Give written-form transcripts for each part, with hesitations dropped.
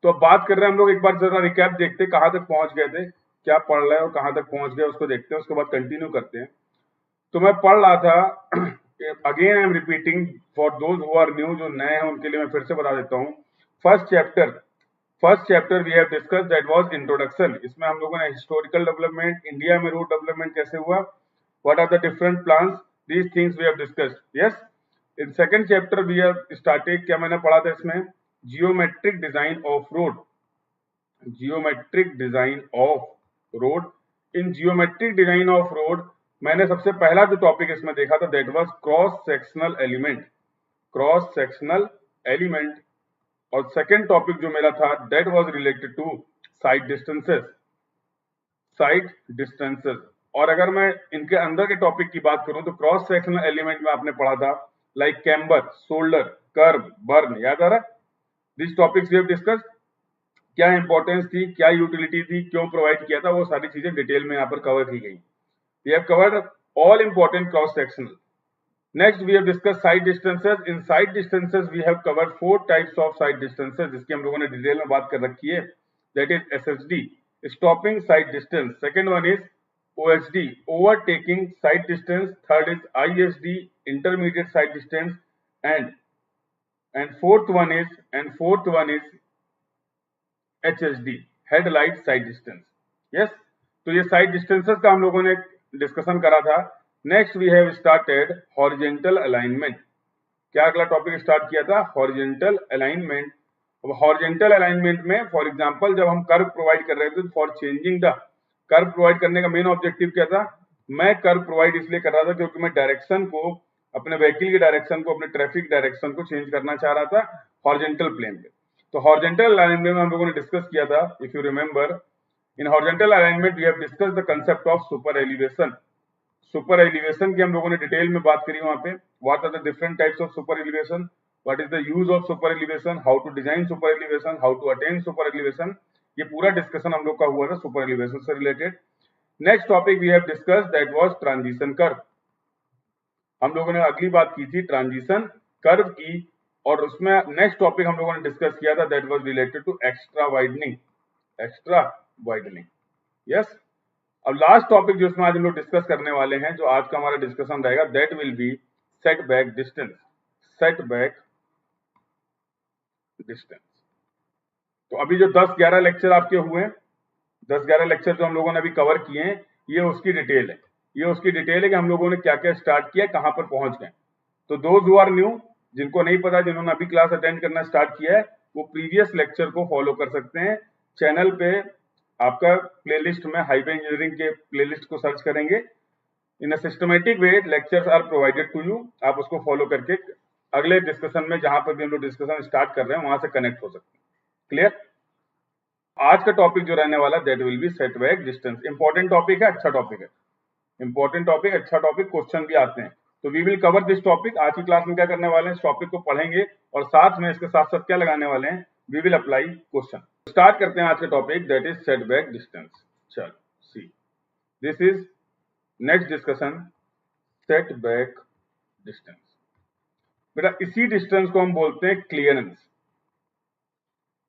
तो अब बात कर रहे हैं हम लोग, एक बार जरा रिकैप देखते हैं कहाँ तक पहुंच गए थे, क्या पढ़ रहे हैं और कहाँ तक पहुंच गए उसको देखते हैं, उसके बाद कंटिन्यू करते हैं। तो मैं पढ़ रहा था, again I am repeating for those who are new, जो नए हैं उनके लिए मैं फिर से बता देता हूँ। First chapter we have discuss that was introduction. इसमें हम लोगों ने हिस्टोरिकल डेवलपमेंट, इंडिया में रोड डेवलपमेंट कैसे हुआ, what are the different plans, these things we have discussed. Yes, in second chapter we have started, क्या मैंने पढ़ा था इसमें, geometric design of road. Geometric design of road, in geometric design of road मैंने सबसे पहला जो टॉपिक इसमें देखा था that was cross sectional element, cross sectional element. और सेकंड टॉपिक जो मेरा था that was related to side distances, side distances. और अगर मैं इनके अंदर के टॉपिक की बात करूं तो क्रॉस सेक्शनल एलिमेंट में आपने पढ़ा था like camber, shoulder, curve, berm, याद आ रहा है? This topics we have discuss. क्या इंपॉर्टेंस थी, क्या यूटिलिटी थी, क्यों प्रोवाइड किया था, वो सारी चीजें डिटेल में यहाँ पर कवर की गई। We have covered all important cross sectional. Next, we have discussed side distances. In side distances, we have covered 4 types of side distances, जिसकी हम लोगों ने डिटेल में बात कर रखी है. That is SSD, stopping side distance. Second one is OSD, overtaking side distance. Third is ISD, intermediate side distance, and fourth one is HSD, headlight side distance. Yes, तो ये side distances का हम लोगों ने डिस्कशन करा था. Next we have started horizontal alignment. क्या अगला टॉपिक स्टार्ट किया था, हॉरिजेंटल अलाइनमेंट। अब हॉरिजेंटल अलाइनमेंट में फॉर एग्जांपल जब हम कर्व प्रोवाइड कर रहे थे, for changing the curve provide करने का मेन ऑब्जेक्टिव क्या था, मैं कर्व प्रोवाइड इसलिए कर रहा था क्योंकि मैं डायरेक्शन को, अपने व्हीकल की डायरेक्शन को, अपने ट्रैफिक डायरेक्शन को चेंज करना चाह रहा था हॉरिजेंटल प्लेन पे। तो हॉरिजेंटल अलाइनमेंट में हम लोगों ने डिस्कस किया था, if you remember, in horizontal alignment we have discussed the concept of super elevation. Super elevation की हम लोगों ने डिटेल में बात करी वहां पे, what are the different types of super elevation, what is the use of super elevation, how to design super elevation, how to attain super elevation, ये पूरा डिस्कशन हम लोग का हुआ था सुपर एलिवेशन से related. Next topic we have discussed that was transition curve. हम लोगों ने अगली बात की थी ट्रांजिशन कर्व की, और उसमें नेक्स्ट टॉपिक हम लोगों ने डिस्कस किया था that was related to extra widening, extra widening. Yes, अब लास्ट टॉपिक जो इसमें आज हम लोग डिस्कस करने वाले हैं, जो आज का हमारा डिस्कशन रहेगा, that will be setback distance, setback distance. तो अभी जो 10-11 लेक्चर आपके हुए हैं, 10-11 लेक्चर जो हम लोगों ने अभी कवर किए हैं, ये उसकी डिटेल है, ये उसकी डिटेल है कि हम लोगों ने क्या क्या स्टार्ट किया, कहां पर पहुंच गए। तो दोज हु आर न्यू, जिनको नहीं पता, जिन्होंने अभी क्लास अटेंड करना स्टार्ट किया है, वो प्रीवियस लेक्चर को फॉलो कर सकते हैं। चैनल पे आपका प्लेलिस्ट में हाईवे इंजीनियरिंग के प्लेलिस्ट को सर्च करेंगे, in a systematic way lectures are provided to you, आप उसको फॉलो करके अगले डिस्कशन में जहां पर भी हम लोग डिस्कशन स्टार्ट कर रहे हैं वहां से कनेक्ट हो सकते हैं। क्लियर? आज का टॉपिक जो रहने वाला that will be setback distance. Important topic है, अच्छा टॉपिक है, इंपॉर्टेंट टॉपिक, अच्छा टॉपिक, क्वेश्चन भी आते हैं। तो we will cover this topic. आज की क्लास में क्या करने वाले हैं, इस टॉपिक को पढ़ेंगे और साथ में इसके साथ साथ क्या लगाने वाले हैं, we will apply question. Start करते हैं आज का topic that is setback distance. चलो see, this is next discussion, setback distance. बेटा इसी डिस्टेंस को हम बोलते हैं क्लियरेंस,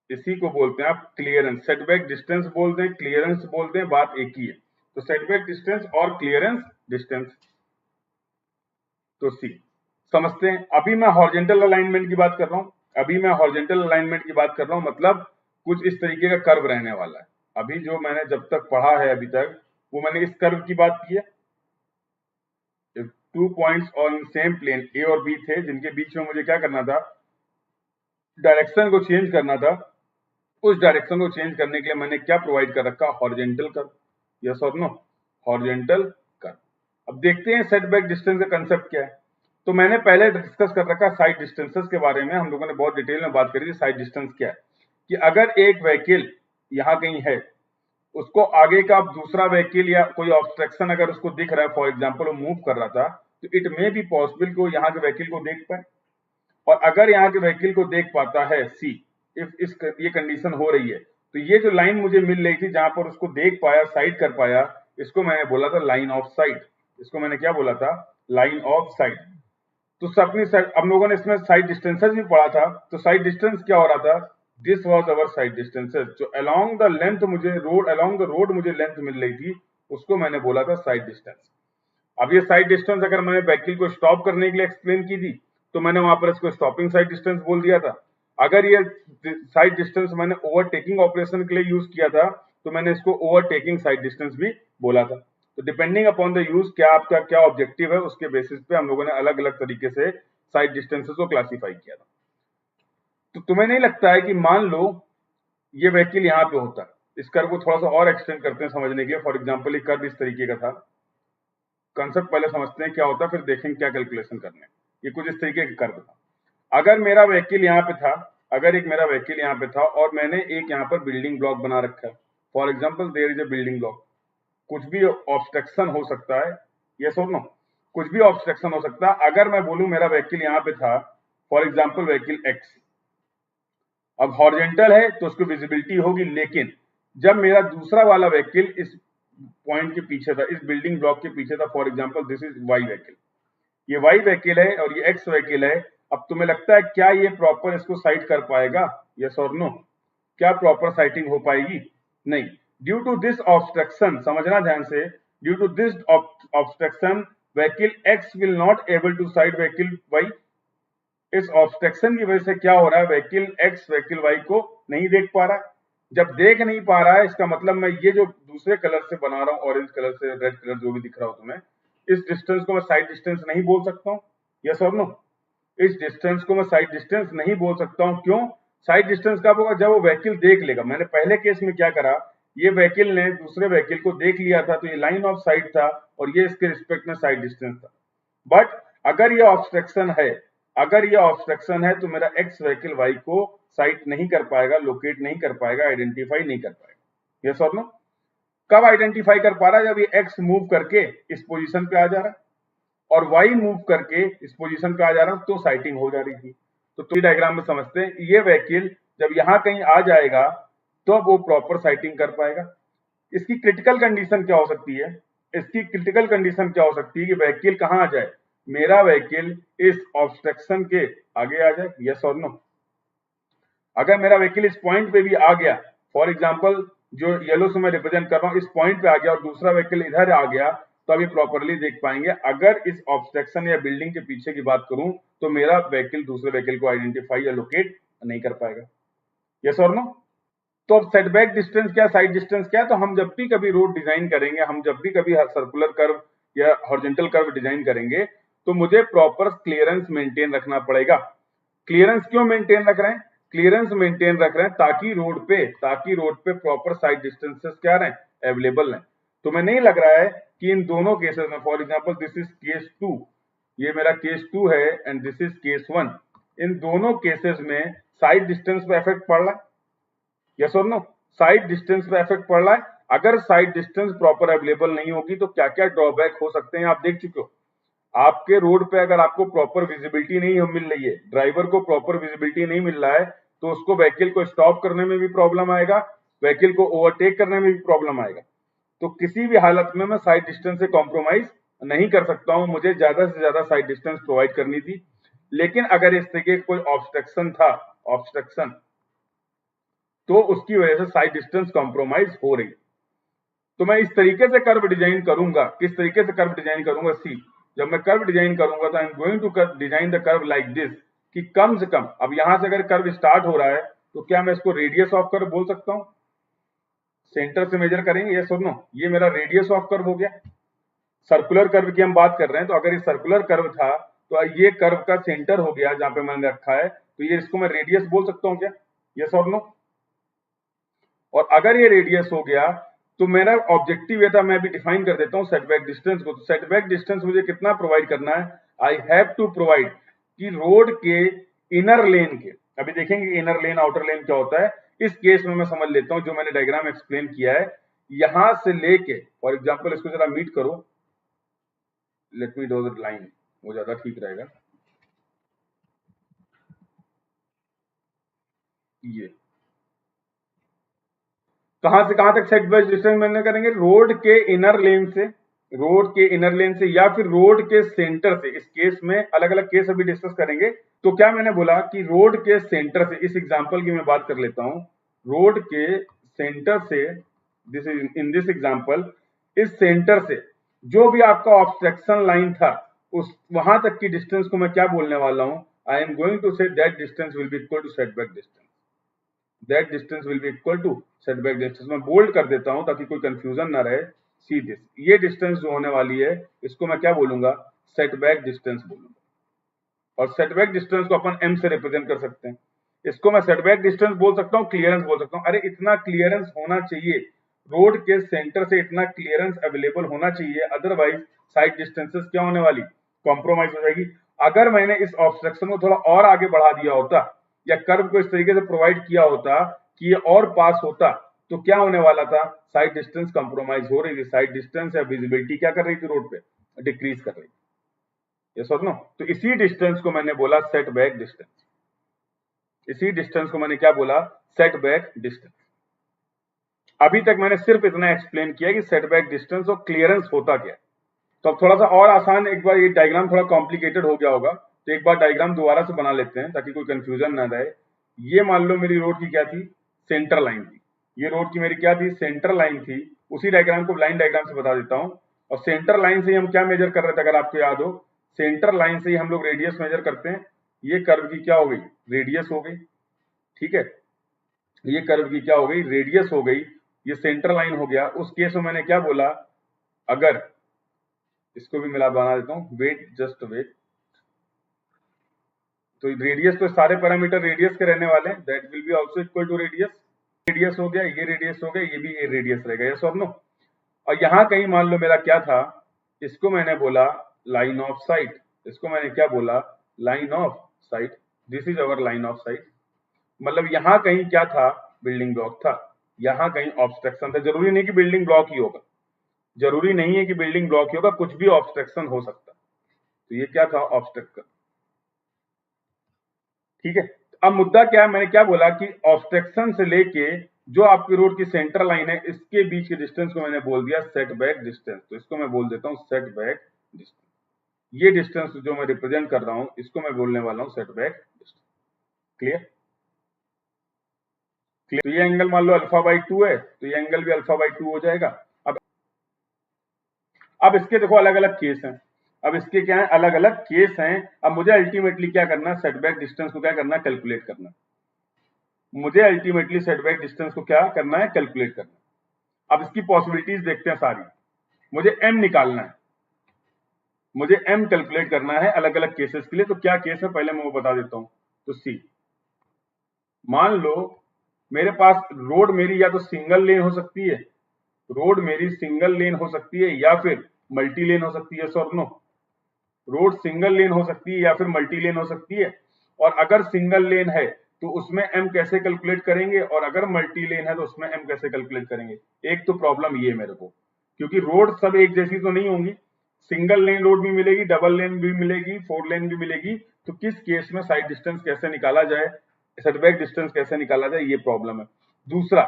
इसी को बोलते हैं आप क्लियरेंस। सेटबैक डिस्टेंस बोलते हैं, क्लियरेंस बोलते हैं, बात एक ही है। तो सेटबैक डिस्टेंस और क्लियरेंस डिस्टेंस, तो सी समझते हैं। अभी मैं हॉरिजेंटल अलाइनमेंट की बात कर रहा हूं, अभी मैं हॉरिजेंटल अलाइनमेंट की बात कर रहा हूं, मतलब कुछ इस तरीके का कर्व रहने वाला है। अभी जो मैंने जब तक पढ़ा है अभी तक, वो मैंने इस कर्व की बात की है। 2 पॉइंट्स ऑन सेम प्लेन ए और बी थे, जिनके बीच में मुझे क्या करना था, डायरेक्शन को चेंज करना था। उस डायरेक्शन को चेंज करने के लिए मैंने क्या प्रोवाइड कर रखा, हॉरिजेंटल कर्व। यस और नो, हॉरिजेंटल कर्व। अब देखते हैं सेटबैक डिस्टेंस का कंसेप्ट क्या है। तो मैंने पहले डिस्कस कर रखा साइड डिस्टेंसेस के बारे में, हम लोगों ने बहुत डिटेल में बात करी थी। साइड डिस्टेंस क्या है कि अगर एक व्हीकल यहां कहीं है, उसको आगे का दूसरा व्हीकल या कोई ऑब्स्ट्रक्शन अगर उसको दिख रहा है, फॉर एग्जांपल वो मूव कर रहा था, तो इट मे बी पॉसिबल कि वो यहाँ के व्हीकल को देख पाए। और अगर यहाँ के व्हीकल को देख पाता है, सी इफ ये कंडीशन हो रही है, तो ये जो लाइन मुझे मिल रही थी जहां पर उसको देख पाया, साइड कर पाया, इसको मैंने बोला था लाइन ऑफ साइट। इसको मैंने क्या बोला था, लाइन ऑफ साइट। तो अपनी हम लोगों ने इसमें साइड डिस्टेंसेस भी पढ़ा था। तो साइड डिस्टेंस क्या हो रहा था, this was our side distances. जो अलोंग द लेंथ मुझे रोड अलोंग द रोड मुझे लेंथ मिल रही थी उसको मैंने बोला था साइड डिस्टेंस। अब ये साइड डिस्टेंस अगर मैंने व्हीकल को स्टॉप करने के लिए एक्सप्लेन की थी तो मैंने वहां पर इसको स्टॉपिंग साइड डिस्टेंस बोल दिया था। अगर ये साइड डिस्टेंस मैंने ओवरटेकिंग ऑपरेशन के लिए यूज किया था तो मैंने इसको ओवरटेकिंग साइड डिस्टेंस भी बोला था। तो डिपेंडिंग अपॉन द यूज क्या आपका क्या ऑब्जेक्टिव है उसके बेसिस पे हम लोगों ने अलग अलग तरीके से साइड डिस्टेंसेस को क्लासिफाई किया था। तो तुम्हें नहीं लगता है कि मान लो ये व्हीकल यहाँ पे होता, इस कर्व को थोड़ा सा और एक्सटेंड करते हैं समझने के लिए। फॉर एग्जाम्पल ये कर्व इस तरीके का था, कंसेप्ट पहले समझते हैं क्या होता है फिर देखेंगे क्या कैलकुलेशन करने। ये कुछ इस तरीके का कर्व था। अगर मेरा व्हीकल यहाँ पे था, अगर एक मेरा व्हीकल यहाँ पे था और मैंने एक यहाँ पर बिल्डिंग ब्लॉक बना रखा है, for example there is a building block, कुछ भी ऑब्स्ट्रक्शन हो सकता है, यस और नो, कुछ भी ऑब्स्ट्रक्शन हो सकता है। अगर मैं बोलूं मेरा व्हीकल यहाँ पे था, फॉर एग्जाम्पल व्हीकल एक्स, अब हॉरिजेंटल है तो उसको विजिबिलिटी होगी, लेकिन जब मेरा दूसरा वाला व्हीकल इस पॉइंट के पीछे था, इस बिल्डिंग ब्लॉक के पीछे था, for example this is Y vehicle, ये वाई व्हीकल है और ये एक्स व्हीकल है। अब तुम्हें लगता है क्या ये प्रॉपर इसको साइट कर पाएगा, यस और नो? क्या प्रॉपर साइटिंग हो पाएगी? नहीं। ड्यू टू दिस ऑब्स्ट्रक्शन, समझना ध्यान से, due to this obstruction vehicle X will not able to side vehicle Y. इस ऑब्स्ट्रक्शन की वजह से क्या हो रहा है, व्हीकल एक्स व्हीकल वाई को नहीं देख पा रहा है। जब देख नहीं पा रहा है इसका मतलब मैं ये जो दूसरे कलर से बना रहा हूं, ऑरेंज कलर से, रेड कलर जो भी दिख रहा हो तुम्हें, इस डिस्टेंस को मैं साइड डिस्टेंस नहीं बोल सकता हूं, यस और नो? इस डिस्टेंस को मैं साइड डिस्टेंस नहीं बोल सकता हूं। क्यों? साइड डिस्टेंस कब होगा? जब वो व्हीकल देख लेगा। मैंने पहले केस में क्या करा, ये व्हीकल ने दूसरे व्हीकल को देख लिया था तो ये लाइन ऑफ साइट था और ये इसके रिस्पेक्ट में साइड डिस्टेंस था। बट अगर ये ऑब्स्ट्रक्शन है, अगर ये ऑब्स्ट्रक्शन है तो मेरा एक्स व्हीकल वाई को साइट नहीं कर पाएगा, लोकेट नहीं कर पाएगा, आइडेंटिफाई नहीं कर पाएगा, यस और नो? कब आइडेंटिफाई कर पा रहा है? जब ये एक्स मूव करके इस पोजीशन पे आ जा रहा है और वाई मूव करके इस पोजीशन पे आ जा रहा है, तो साइटिंग हो जा रही थी। तो डायग्राम में समझते हैं, ये व्हीकल जब यहां कहीं आ जाएगा तो वो प्रॉपर साइटिंग कर पाएगा। इसकी क्रिटिकल कंडीशन क्या हो सकती है? इसकी क्रिटिकल कंडीशन क्या हो सकती है कि व्हीकल कहां आ जाए, मेरा व्हीकल इस ऑब्स्ट्रक्शन के आगे आ जाए, यस और नो? अगर मेरा व्हीकल इस पॉइंट पे भी आ गया, फॉर एग्जांपल जो येलो से मैं रिप्रेजेंट कर रहा हूं, इस पॉइंट पे आ गया और दूसरा व्हीकल इधर आ गया, तो अभी प्रॉपरली देख पाएंगे। अगर इस ऑब्स्ट्रक्शन या बिल्डिंग के पीछे की बात करूं तो मेरा व्हीकल दूसरे व्हीकल को आइडेंटिफाई या लोकेट नहीं कर पाएगा, यस और नो? तो अब सेटबैक डिस्टेंस क्या, साइड डिस्टेंस क्या? तो हम जब भी कभी रोड डिजाइन करेंगे, हम जब भी कभी सर्कुलर कर्व या हॉरिजॉन्टल कर्व डिजाइन करेंगे तो मुझे प्रॉपर क्लियरेंस मेंटेन रखना पड़ेगा। क्लियरेंस क्यों मेंटेन रख रहे हैं? क्लियरेंस मेंटेन रख रहे हैं ताकि रोड पे प्रॉपर साइड डिस्टेंसेस क्या रहे, अवेलेबल रहे। तुम्हें नहीं लग रहा है कि इन दोनों केसेस में, for example this is case 2, ये मेरा केस 2 है एंड दिस इज केस 1, इन दोनों केसेस में साइड डिस्टेंस पे इफेक्ट पड़ रहा है, यस और नो? साइड डिस्टेंस पे इफेक्ट पड़ रहा है। अगर साइड डिस्टेंस प्रॉपर अवेलेबल नहीं होगी तो क्या क्या ड्रॉबैक हो सकते हैं आप देख चुके हो। आपके रोड पे अगर आपको प्रॉपर विजिबिलिटी नहीं मिल रही है, ड्राइवर को प्रॉपर विजिबिलिटी नहीं मिल रहा है, तो उसको व्हीकल को स्टॉप करने में भी प्रॉब्लम आएगा, व्हीकल को ओवरटेक करने में भी प्रॉब्लम आएगा। तो किसी भी हालत में मैं साइड डिस्टेंस से कॉम्प्रोमाइज नहीं कर सकता हूं, मुझे ज्यादा से ज्यादा साइड डिस्टेंस प्रोवाइड करनी थी। लेकिन अगर इस तरीके कोई ऑब्स्ट्रक्शन था, ऑब्स्ट्रक्शन, तो उसकी वजह से साइड डिस्टेंस कॉम्प्रोमाइज हो रही। तो मैं इस तरीके से कर्व डिजाइन करूंगा। किस तरीके से कर्व डिजाइन करूंगा? सी, जब मैं कर्व डिजाइन करूंगा तो I am going to design the curve like this, कि कम से कम, अब यहां से अगर कर्व स्टार्ट हो रहा है तो क्या मैं इसको रेडियस ऑफ कर्व बोल सकता हूं? सेंटर से मेजर करेंगे, यस और नो? ये मेरा रेडियस ऑफ कर्व हो गया। सर्कुलर कर्व की हम बात कर रहे हैं, तो अगर ये सर्कुलर कर्व था तो ये कर्व का सेंटर हो गया जहां पे मैंने रखा है, तो ये इसको मैं रेडियस बोल सकता हूं क्या, यस और नो? और अगर ये रेडियस हो गया तो मेरा ऑब्जेक्टिव ये था, मैं भी डिफाइन कर देता हूं सेटबैक डिस्टेंस को। तो सेटबैक डिस्टेंस मुझे कितना प्रोवाइड करना है? आई हैव टू प्रोवाइड कि रोड के इनर लेन के, अभी देखेंगे इनर लेन आउटर लेन क्या होता है। इस केस में मैं समझ लेता हूं, जो मैंने डायग्राम एक्सप्लेन किया है, यहां से लेके, फॉर एग्जाम्पल इसको जरा मीट करो, let me draw the line, वो ज्यादा ठीक रहेगा। ये कहां से कहां तक सेटबैक डिस्टेंस मैंने करेंगे? रोड के इनर लेन से रोड के इनर लेन से या फिर रोड के सेंटर से। इस केस में अलग अलग केस अभी डिस्कस करेंगे। तो क्या मैंने बोला कि रोड के सेंटर से, इस एग्जांपल की मैं बात कर लेता हूं, रोड के सेंटर से, दिस इन दिस एग्जांपल, इस सेंटर से जो भी आपका ऑब्स्ट्रक्शन लाइन था उस वहां तक की डिस्टेंस को मैं क्या बोलने वाला हूं, I am going to say that distance will be equal to setback distance. That distance will be equal to setback distance. मैं बोल्ड कर देता हूं ताकि कोई कंफ्यूजन ना रहे। सी दिस, ये डिस्टेंस जो होने वाली है इसको मैं क्या बोलूंगा, सेटबैक डिस्टेंस बोलूंगा। और सेटबैक डिस्टेंस को अपन एम से रिप्रेजेंट कर सकते हैं। इसको मैं सेटबैक डिस्टेंस बोल सकता हूं, क्लियरेंस बोल सकता हूं। अरे इतना क्लियरेंस होना चाहिए, रोड के सेंटर से इतना क्लियरेंस अवेलेबल होना चाहिए, अदरवाइज साइड डिस्टेंसेस क्या होने वाली, कॉम्प्रोमाइज हो जाएगी। अगर मैंने इस ऑब्स्ट्रक्शन को थोड़ा और आगे बढ़ा दिया होता या कर्व को इस तरीके से प्रोवाइड किया होता कि ये और पास होता, तो क्या होने वाला था, साइड डिस्टेंस कॉम्प्रोमाइज हो रही थी। साइड डिस्टेंस या विजिबिलिटी क्या कर रही थी, रोड पे डिक्रीज कर रही थी। यस और नो? तो इसी डिस्टेंस को मैंने बोला सेटबैक डिस्टेंस। इसी डिस्टेंस को मैंने क्या बोला, सेटबैक डिस्टेंस। अभी तक मैंने सिर्फ इतना एक्सप्लेन किया कि सेटबैक डिस्टेंस और क्लियरेंस होता क्या है। तो अब थोड़ा सा और आसान, एक बार ये डायग्राम थोड़ा कॉम्प्लिकेटेड हो गया होगा तो एक बार डायग्राम दोबारा से बना लेते हैं ताकि कोई कंफ्यूजन ना रहे। ये मान लो मेरी रोड की क्या थी, सेंटर लाइन थी। ये रोड की मेरी क्या थी, सेंटर लाइन थी। उसी डायग्राम को लाइन डायग्राम से बता देता हूं। और सेंटर लाइन से हम क्या मेजर कर रहे थे, अगर आपको याद हो, सेंटर लाइन से ही हम लोग रेडियस मेजर करते हैं। ये कर्व की क्या हो गई, रेडियस हो गई। ठीक है, ये कर्व की क्या हो गई, रेडियस हो गई। ये सेंटर लाइन हो गया। उस केस में मैंने क्या बोला, अगर इसको भी मिला बना देता हूं, वेट, जस्ट वेट। तो रेडियस तो सारे पैरामीटर रेडियस के रहने वाले हैं, that will be also equal to radius. Radius हो गया, ये रेडियस हो गया, ये भी ये रेडियस रहेगा। यस और नो? और यहां कहीं मान लो मेरा क्या था, इसको मैंने बोला लाइन ऑफ साइट। इसको मैंने क्या बोला, line of site. This is our line of site. मतलब यहां कहीं क्या था, बिल्डिंग ब्लॉक था। यहां कहीं ऑब्स्ट्रक्शन था। जरूरी नहीं कि बिल्डिंग ब्लॉक ही होगा, जरूरी नहीं है कि बिल्डिंग ब्लॉक ही होगा, कुछ भी ऑब्स्ट्रक्शन हो सकता है। तो ये क्या था, ऑब्स्ट्रक्शन। ठीक है, अब मुद्दा क्या है, मैंने क्या बोला कि ऑब्स्ट्रक्शन से लेके जो आपकी रोड की सेंटर लाइन है इसके बीच के डिस्टेंस को मैंने बोल दिया सेटबैक डिस्टेंस। तो इसको मैं बोल देता हूं सेटबैक डिस्टेंस। ये डिस्टेंस जो मैं रिप्रेजेंट कर रहा हूं इसको मैं बोलने वाला हूं सेटबैक डिस्टेंस। क्लियर? तो ये एंगल मान लो अल्फा बाई 2 है, तो ये एंगल भी अल्फा बाई 2 हो जाएगा। अब इसके देखो अलग अलग केस हैं। अब इसके क्या है, अलग अलग केस हैं। अब मुझे अल्टीमेटली क्या करना है, सेटबैक डिस्टेंस को क्या करना है, कैलकुलेट करना है। मुझे अल्टीमेटली सेटबैक डिस्टेंस को क्या करना है, कैलकुलेट करना है। अब इसकी पॉसिबिलिटीज देखते हैं सारी। मुझे एम निकालना है, मुझे एम कैलकुलेट करना है अलग अलग केसेस के लिए। तो क्या केस है पहले मैं वो बता देता हूं। तो सी, मान लो मेरे पास रोड मेरी या तो सिंगल लेन हो सकती है, रोड मेरी सिंगल लेन हो सकती है या फिर मल्टी लेन हो सकती है। Sir no, road single lane हो सकती है या फिर मल्टी लेन हो सकती है। और अगर सिंगल लेन है तो उसमें एम कैसे कैलकुलेट करेंगे, और अगर मल्टी लेन है तो उसमें एम कैसे कैलकुलेट करेंगे। एक तो प्रॉब्लम ये मेरे को, क्योंकि रोड सब एक जैसी तो नहीं होंगी, सिंगल लेन रोड भी मिलेगी, डबल लेन भी मिलेगी, 4 लेन भी मिलेगी। तो किस केस में साइड डिस्टेंस कैसे निकाला जाए, सेटबैक डिस्टेंस कैसे निकाला जाए, ये प्रॉब्लम है। दूसरा,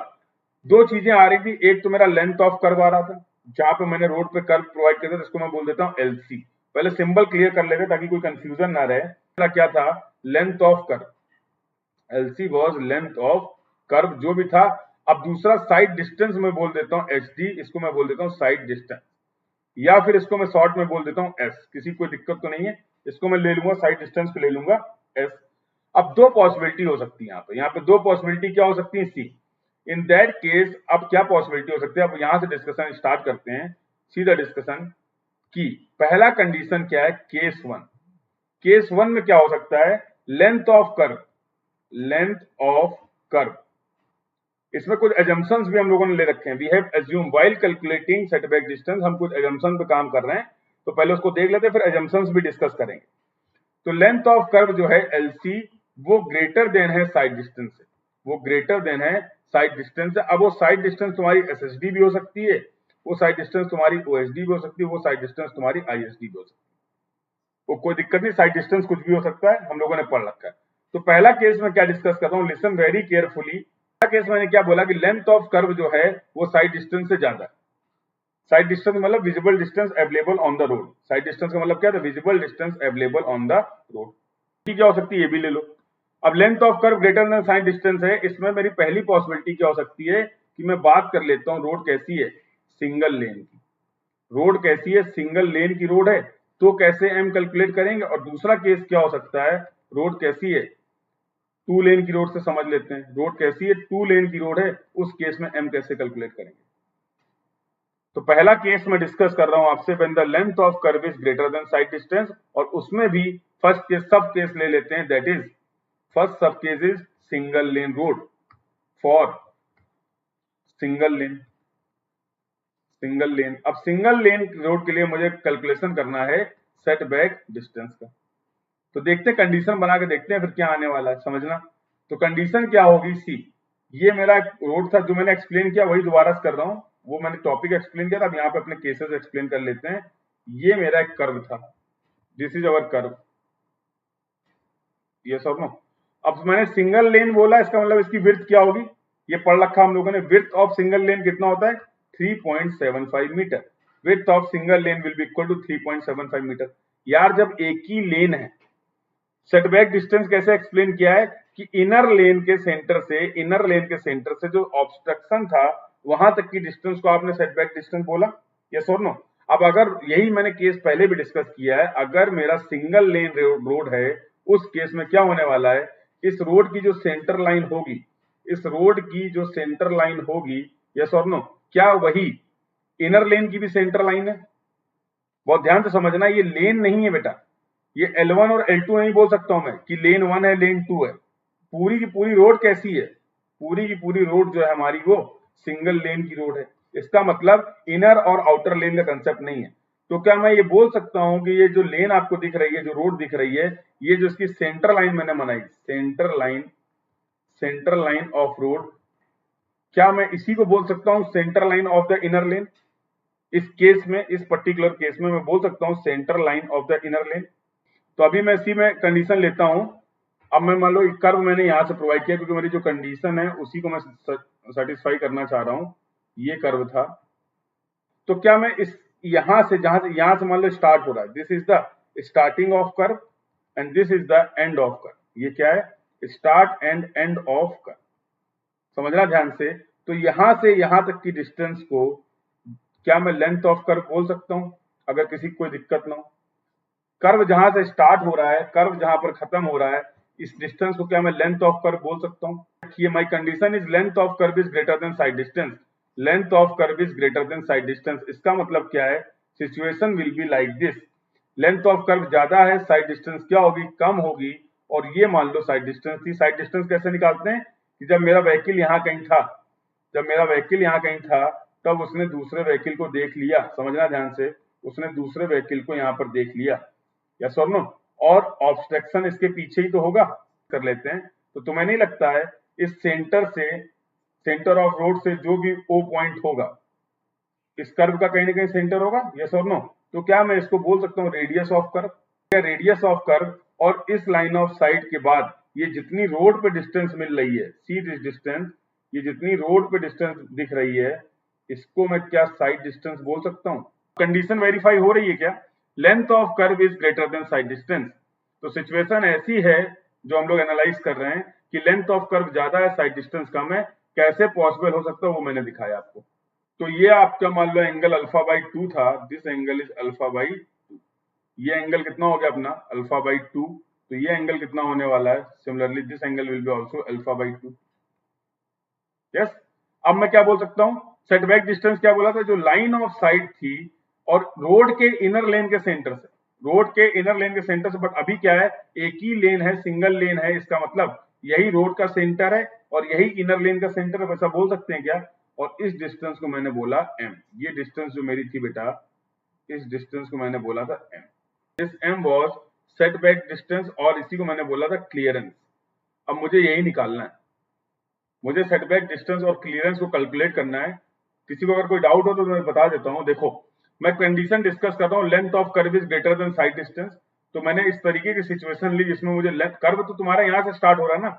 दो चीजें आ रही थी। एक तो मेरा लेंथ ऑफ कर्व आ रहा था, जहां पे मैंने रोड पे कर्व प्रोवाइड किया था, जिसको मैं बोल देता हूं एलसी। पहले सिंबल क्लियर कर लेते ताकि कोई कंफ्यूजन ना रहे। मेरा क्या था, length of curve, LC was length of curve जो भी था। अब दूसरा साइड डिस्टेंस मैं बोल देता हूं एचडी, इसको मैं बोल देता हूं साइड डिस्टेंस, या फिर इसको मैं शॉर्ट में बोल देता हूं एस। किसी कोई दिक्कत तो नहीं है, इसको मैं ले लूंगा साइड डिस्टेंस को ले लूंगा एस। अब दो पॉसिबिलिटी हो सकती है यहाँ पे दो पॉसिबिलिटी क्या हो सकती है, सी। इन दैट केस अब क्या पॉसिबिलिटी हो सकती है, अब यहां से डिस्कशन स्टार्ट करते हैं, सीधा डिस्कशन की पहला कंडीशन क्या है, केस वन। केस वन में क्या हो सकता है, length of curve, length of curve. इसमें कुछ एजम्पशंस भी हम लोगों ने ले रखे हैं। We have assume while calculating setback distance, हम कुछ एजम्पशन पे काम कर रहे हैं। तो पहले उसको देख लेते हैं, फिर एजम्पशंस भी डिस्कस करेंगे। तो लेंथ ऑफ कर्व जो है एलसी, वो ग्रेटर देन है साइड डिस्टेंस से, वो ग्रेटर देन है साइड डिस्टेंस से। अब वो साइड डिस्टेंस तुम्हारी एसएसडी भी हो सकती है, वो साइड डिस्टेंस तुम्हारी ओएसडी भी हो सकती है, वो साइड डिस्टेंस तुम्हारी आईएसडी भी हो सकती है। वो कोई दिक्कत नहीं, साइड डिस्टेंस कुछ भी हो सकता है, हम लोगों ने पढ़ रखा है। तो पहला केस में क्या डिस्कस कर रहा हूं, लिसन वेरी केयरफुली। पहला केस मैंने क्या बोला कि लेंथ ऑफ कर्व जो है वो साइड डिस्टेंस से ज्यादा है, साइड डिस्टेंस मतलब visible distance available on the road. Side distance का मतलब क्या है? Visible distance available on the road. ठीक, क्या हो सकती है? ये भी ले लो। अब length of curve greater than side distance है, इसमें मेरी पहली पॉसिबिलिटी क्या हो सकती है कि मैं बात कर लेता हूं रोड कैसी है? सिंगल लेन की। रोड कैसी है? सिंगल लेन की रोड है, तो कैसे एम कैलकुलेट करेंगे? और दूसरा केस क्या हो सकता है? रोड कैसी है? टू लेन की रोड से समझ लेते हैं। रोड कैसी है? टू लेन की रोड है, उस केस में एम कैसे कैलकुलेट करेंगे? तो पहला केस मैं डिस्कस कर रहा हूं आपसे, when the length of curve is greater than side distance, और उसमें भी फर्स्ट केस सब केस ले लेते हैं, दैट इज फर्स्ट सब case is single lane road for single lane. Single lane, अब सिंगल लेन रोड के लिए मुझे कैलकुलेशन करना है सेटबैक डिस्टेंस का। तो देखते हैं, कंडीशन बना के देखते हैं फिर क्या आने वाला है, समझना। तो कंडीशन क्या होगी? सी, ये मेरा रोड था जो मैंने एक्सप्लेन किया, वही दोबारा कर रहा हूं। वो मैंने टॉपिक एक्सप्लेन किया था, अब यहाँ पे अपने केसेस एक्सप्लेन कर लेते हैं। ये मेरा एक कर्व था, this is our curve, yes और नो। अब मैंने सिंगल लेन बोला, इसका मतलब इसकी विड्थ क्या होगी? ये पढ़ रखा हम लोगों ने। विड्थ ऑफ सिंगल लेन कितना होता है? 3.75 metre. Width of single lane will be equal to 3.75 metre. यार जब एक ही लेन है, सेटबैक डिस्टेंस कैसे एक्सप्लेन किया है कि इनर लेन के सेंटर से जो ऑब्स्ट्रक्शन था वहां तक की डिस्टेंस को आपने सेटबैक डिस्टेंस बोला, यस और नो। अब अगर यही मैंने केस पहले भी डिस्कस किया है, अगर मेरा सिंगल लेन रोड है, उस केस में क्या होने वाला है? इस रोड की जो सेंटर लाइन होगी, इस रोड की जो सेंटर लाइन होगी, यस और नो, क्या वही इनर लेन की भी सेंटर लाइन है? बहुत ध्यान से समझना, ये लेन नहीं है बेटा, ये L1 और L2 नहीं बोल सकता हूं मैं कि लेन 1 है लेन 2 है। पूरी की पूरी रोड कैसी है? पूरी की पूरी रोड जो है हमारी वो सिंगल लेन की रोड है। इसका मतलब इनर और आउटर लेन का कंसेप्ट नहीं है। तो क्या मैं ये बोल सकता हूं कि ये जो लेन आपको दिख रही है, जो रोड दिख रही है, ये जो इसकी सेंटर लाइन मैंने बनाई, सेंटर लाइन ऑफ रोड, क्या मैं इसी को बोल सकता हूं centre line of the inner lane? इस केस में, इस पर्टिकुलर केस में मैं बोल सकता हूं centre line of the inner lane. तो अभी मैं इसी में कंडीशन लेता हूं। अब मैं मान लो एक कर्व मैंने यहां से प्रोवाइड किया, क्योंकि मेरी जो कंडीशन है उसी को मैं सेटिस्फाई करना चाह रहा हूं। ये कर्व था, तो क्या मैं इस यहां से मान लो स्टार्ट हो रहा है, this is the starting of curve and this is the end of curve. ये क्या है? Start and end of curve, समझना ध्यान से। तो यहां से यहां तक की डिस्टेंस को क्या मैं लेंथ ऑफ कर्व बोल सकता हूं, अगर किसी को कोई दिक्कत ना हो? कर्व जहां से स्टार्ट हो रहा है, कर्व जहां पर खत्म हो रहा है, इस डिस्टेंस को क्या मैं लेंथ ऑफ कर्व बोल सकता हूं? देखिए, my condition is length of curve is greater than side distance. Length of curve is greater than side distance, इसका मतलब क्या है? Situation will be like this, length of curve ज्यादा है, साइड डिस्टेंस क्या होगी? कम होगी। और ये मान लो साइड डिस्टेंस थी। साइड डिस्टेंस कैसे निकालते हैं कि जब मेरा व्हीकल यहाँ कहीं था, तब उसने दूसरे व्हीकल को देख लिया, समझना ध्यान से, उसने दूसरे व्हीकल को यहाँ पर देख लिया, यस और नो, और ऑब्स्ट्रक्शन इसके पीछे ही तो होगा। कर लेते हैं। तो तुम्हें नहीं लगता है इस सेंटर ऑफ रोड से जो भी ओ पॉइंट होगा, इस कर्व का कहीं ना कहीं सेंटर होगा, यस और नो? तो क्या मैं इसको बोल सकता हूँ रेडियस ऑफ कर्व? क्या रेडियस ऑफ कर्व और इस लाइन ऑफ साइट के बाद ये जितनी रोड पे डिस्टेंस मिल रही है, सी दिस डिस्टेंस, ये जितनी रोड पे डिस्टेंस दिख रही है, इसको मैं क्या साइड डिस्टेंस बोल सकता हूँ? कंडीशन वेरीफाई हो रही है क्या? Length of curve is greater than side distance. तो सिचुएशन ऐसी है जो हम लोग एनालाइज कर रहे हैं कि लेंथ ऑफ कर्व ज्यादा है, साइड डिस्टेंस कम है। कैसे पॉसिबल हो सकता है वो मैंने दिखाया आपको। तो ये आपका मान लो एंगल अल्फा बाई 2 था, this angle is alpha by 2। ये एंगल कितना हो गया अपना? Alpha by 2। तो ये एंगल कितना होने वाला है? Similarly this angle will be also alpha by 2, yes. अब मैं क्या बोल सकता हूं? सेटबैक डिस्टेंस क्या बोला था? जो लाइन ऑफ साइट थी और रोड के इनर लेन के सेंटर से, बट अभी क्या है? एक ही लेन है, सिंगल लेन है, इसका मतलब यही रोड का सेंटर है और यही इनर लेन का सेंटर है, वैसा बोल सकते हैं क्या? और इस डिस्टेंस को मैंने बोला m। ये डिस्टेंस जो मेरी थी बेटा, इस डिस्टेंस को मैंने बोला था m। This m was setback distance और इसी को मैंने बोला था क्लियरेंस। अब मुझे यही निकालना है, मुझे सेटबैक डिस्टेंस और क्लियरेंस को कैलकुलेट करना है। किसी को अगर कोई डाउट हो तो मैं बता देता हूं। देखो, मैं कंडीशन डिस्कस कर रहा हूं, length of curve is greater than side distance. तो मैंने इस तरीके की सिचुएशन ली जिसमें मुझे लेंथ, कर्व तो तुम्हारा यहां से स्टार्ट हो रहा है ना,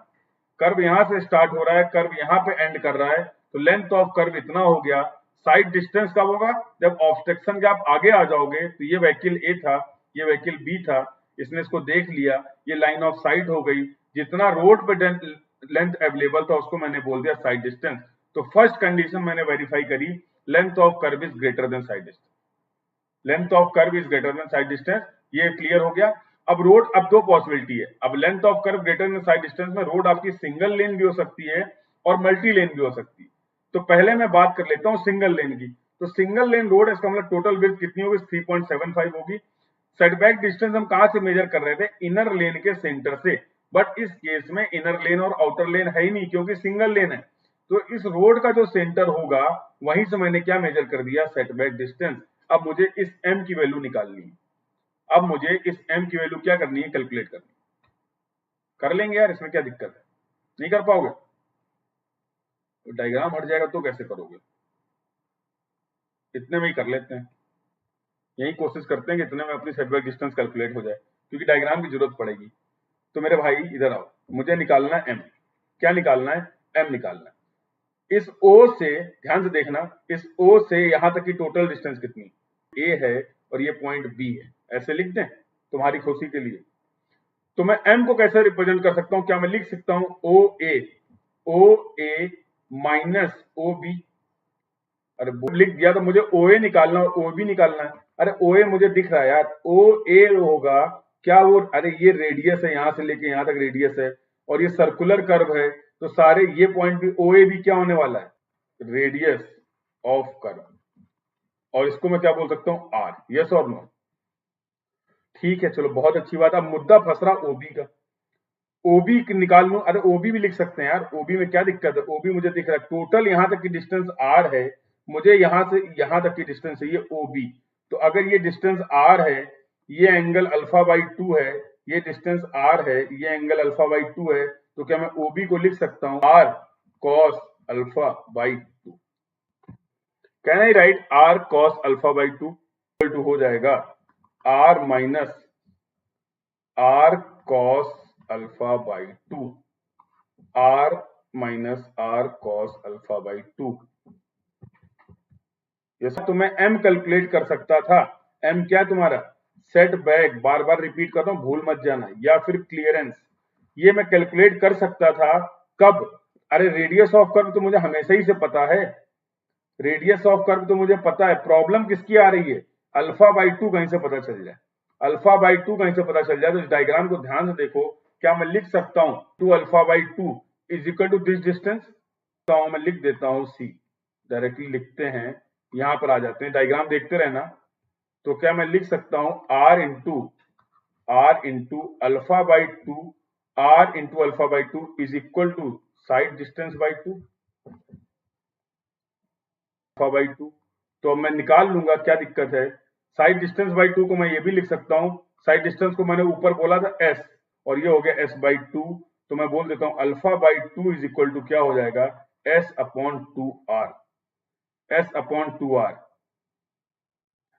कर्व यहां से स्टार्ट हो रहा है, कर्व यहां पे एंड कर रहा है, तो लेंथ ऑफ कर्व इतना हो गया, साइड डिस्टेंस कब होगा? जब ऑब्स्ट्रक्शन के आप आगे आ जाओगे। तो ये व्हीकल ए था, ये व्हीकल बी था, इसने इसको देख लिया, ये लाइन ऑफ साइट हो गई, जितना रोड पे लेंथ अवेलेबल था उसको मैंने बोल दिया साइड डिस्टेंस। तो फर्स्ट कंडीशन मैंने वेरीफाई करी, length of curve is greater than side distance, length of curve is greater than side distance. ये क्लियर हो गया। अब रोड, अब दो पॉसिबिलिटी है। अब length of curve greater than side distance में रोड आपकी सिंगल लेन भी हो सकती है और मल्टी लेन भी हो सकती है। तो पहले मैं बात कर लेता हूँ सिंगल लेन की। तो सिंगल लेन रोड है, इसका मतलब टोटल विड्थ कितनी होगी? 3.75 होगी। सेटबैक डिस्टेंस हम कहां से मेजर कर रहे थे? इनर लेन के सेंटर से। बट इस केस में इनर लेन और आउटर लेन है ही नहीं, क्योंकि सिंगल लेन है। तो इस रोड का जो सेंटर होगा वहीं से मैंने क्या मेजर कर दिया? Setback distance. अब मुझे इस m की वैल्यू निकालनी है। अब मुझे इस m की वैल्यू क्या करनी है? कैलकुलेट करनी है। कर लेंगे यार, इसमें क्या दिक्कत है? नहीं कर पाओगे तो डायग्राम हट जाएगा तो कैसे करोगे? इतने में ही कर लेते हैं, यही कोशिश करते हैं कि इतने में अपनी सेटबैक डिस्टेंस कैलकुलेट हो जाए, क्योंकि डायग्राम की जरूरत पड़ेगी। तो मेरे भाई इधर आओ, मुझे निकालना है m। क्या निकालना है? m निकालना है। इस O से, ध्यान से देखना, इस O से यहां तक की टोटल डिस्टेंस कितनी? A है और ये पॉइंट B है। ऐसे लिख दें तुम्हारी खुशी के लिए। तो मैं m को कैसे रिप्रेजेंट कर सकता हूं? क्या मैं लिख सकता हूं OA माइनस OB? अरे लिख दिया, तो मुझे OA निकालना और OB निकालना है। अरे OA मुझे दिख रहा है यार, OA होगा क्या वो? अरे ये रेडियस है, यहां से लेके यहां तक रेडियस है, और ये सर्कुलर कर्व है, तो सारे ये पॉइंट भी OA भी क्या होने वाला है? Radius of curve. और इसको मैं क्या बोल सकता हूं? R। यस और नो? ठीक है, चलो बहुत अच्छी बात। अब मुद्दा फंस रहा OB का। OB निकाल लूं? अरे OB भी लिख सकते हैं यार, OB में क्या दिक्कत है? OB मुझे दिख रहा है, टोटल यहां तक की डिस्टेंस R है, मुझे यहां से यहां तक की डिस्टेंस है ये OB। तो अगर ये डिस्टेंस R है, ये एंगल अल्फा बाई 2 है, ये डिस्टेंस R है, ये एंगल अल्फा बाई 2 है, तो क्या मैं OB को लिख सकता हूं R cos alpha by 2? Can I write R cos alpha by 2 equal to हो जाएगा R minus R cos alpha by 2, R minus R cos alpha by 2। जैसा तो मैं M कैलकुलेट कर सकता था। M क्या तुम्हारा? सेट बैक, बार बार रिपीट करता हूं, भूल मत जाना, या फिर क्लियरेंस। ये मैं कैलकुलेट कर सकता था कब? अरे रेडियस ऑफ कर्व तो मुझे हमेशा ही से पता है, रेडियस ऑफ कर्व तो मुझे पता है। प्रॉब्लम किसकी आ रही है? अल्फा बाई 2 कहीं से पता चल जाए, अल्फा बाई 2 कहीं से पता चल जाए। तो इस डायग्राम को ध्यान से देखो। क्या मैं लिख सकता हूं 2 alpha by 2 is equal to this distance? तो मैं लिख देता हूं C। डायरेक्टली लिखते हैं, यहां पर आ जाते हैं, डायग्राम देखते रहना। तो क्या मैं लिख सकता हूं R into alpha by 2, R into alpha by 2 is equal to side distance by 2, alpha by 2। तो अब मैं निकाल लूंगा, क्या दिक्कत है? साइड डिस्टेंस बाई 2 को मैं ये भी लिख सकता हूं, साइड डिस्टेंस को मैंने ऊपर बोला था S, और ये हो गया S बाई 2। तो मैं बोल देता हूं alpha by 2 is equal to क्या हो जाएगा? S upon 2R, S upon 2R।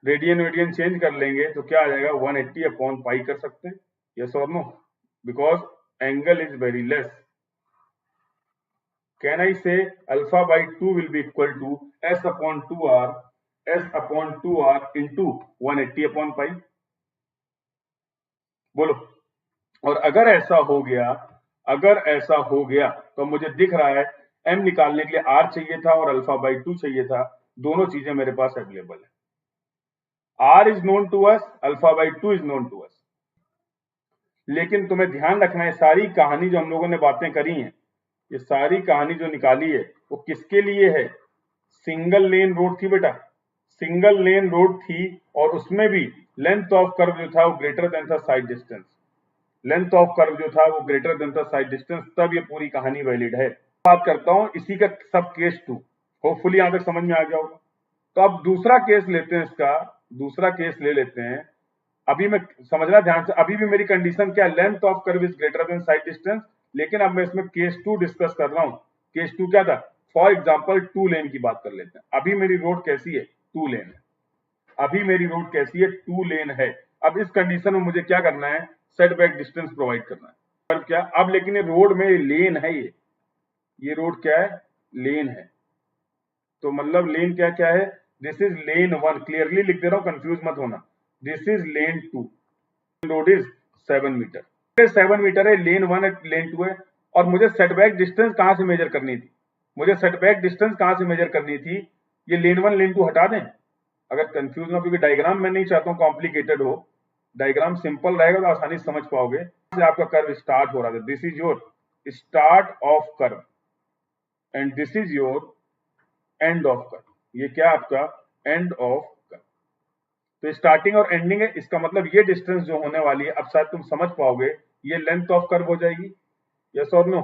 Radian वेडियन चेंज कर लेंगे तो क्या आ जाएगा? 180 अपॉन पाई कर सकते हैं। यस और no? Because angle is very less. Can I say alpha by 2 will be equal to S upon 2R, S upon 2R into 180 upon pi? बोलो। और अगर ऐसा हो गया, अगर ऐसा हो गया तो मुझे दिख रहा है M निकालने के लिए R चाहिए था और अल्फा बाई 2 चाहिए था। दोनों चीजें मेरे पास अवेलेबल है। R is known to us, alpha by 2 is known to us. लेकिन तुम्हें ध्यान रखना है, सारी कहानी जो हम लोगों ने बातें करी हैं, ये सारी कहानी जो निकाली है वो किसके लिए है? सिंगल लेन रोड थी बेटा, सिंगल लेन रोड थी, और उसमें भी लेंथ ऑफ कर्व जो था वो ग्रेटर देन था side distance, length of curve जो था वो ग्रेटर देन था साइड डिस्टेंस, तब ये पूरी कहानी वैलिड है। बात करता हूं इसी का सब केस 2, होपफुली यहां तक समझ में आ गया होगा। तो अब दूसरा केस लेते हैं, इसका दूसरा केस ले लेते हैं। अभी मैं, समझना ध्यान से, अभी भी मेरी कंडीशन क्या है? Length of curve is greater than side distance. लेकिन अब मैं इसमें केस 2 डिस्कस कर रहा हूं। केस 2 क्या था? फॉर एग्जांपल 2 लेन की बात कर लेते हैं। अभी मेरी रोड कैसी है? 2 लेन है। अभी मेरी रोड कैसी है? 2 लेन है। अब इस कंडीशन में मुझे क्या करना है? सेटबैक डिस्टेंस प्रोवाइड करना है। पर क्या अब, लेकिन ये रोड में लेन है, ये रोड क्या है? लेन है। तो मतलब लेन क्या क्या है, दिस इज लेन 1, क्लियरली लिख दे रहा हूँ, कंफ्यूज मत होना, this is lane 2, road is 7 metre, 7 metre है, लेन 1 है, लेन 2 है, और मुझे सेटबैक डिस्टेंस कहां से मेजर करनी थी, मुझे सेटबैक डिस्टेंस कहां से मेजर करनी थी, ये लेन 1 लेन 2 हटा दें, अगर कंफ्यूज ना, क्योंकि डायग्राम मैं नहीं चाहता हूं कॉम्प्लिकेटेड हो, डायग्राम सिंपल रहेगा तो आसानी से समझ पाओगे। से आपका कर्व स्टार्ट हो रहा है, this is your start of curve and this is your end of curve, ये क्या आपका एंड ऑफ कर्व, तो स्टार्टिंग और एंडिंग है, इसका मतलब ये डिस्टेंस जो होने वाली है, अब शायद तुम समझ पाओगे, ये लेंथ ऑफ कर्व हो जाएगी, यस और no,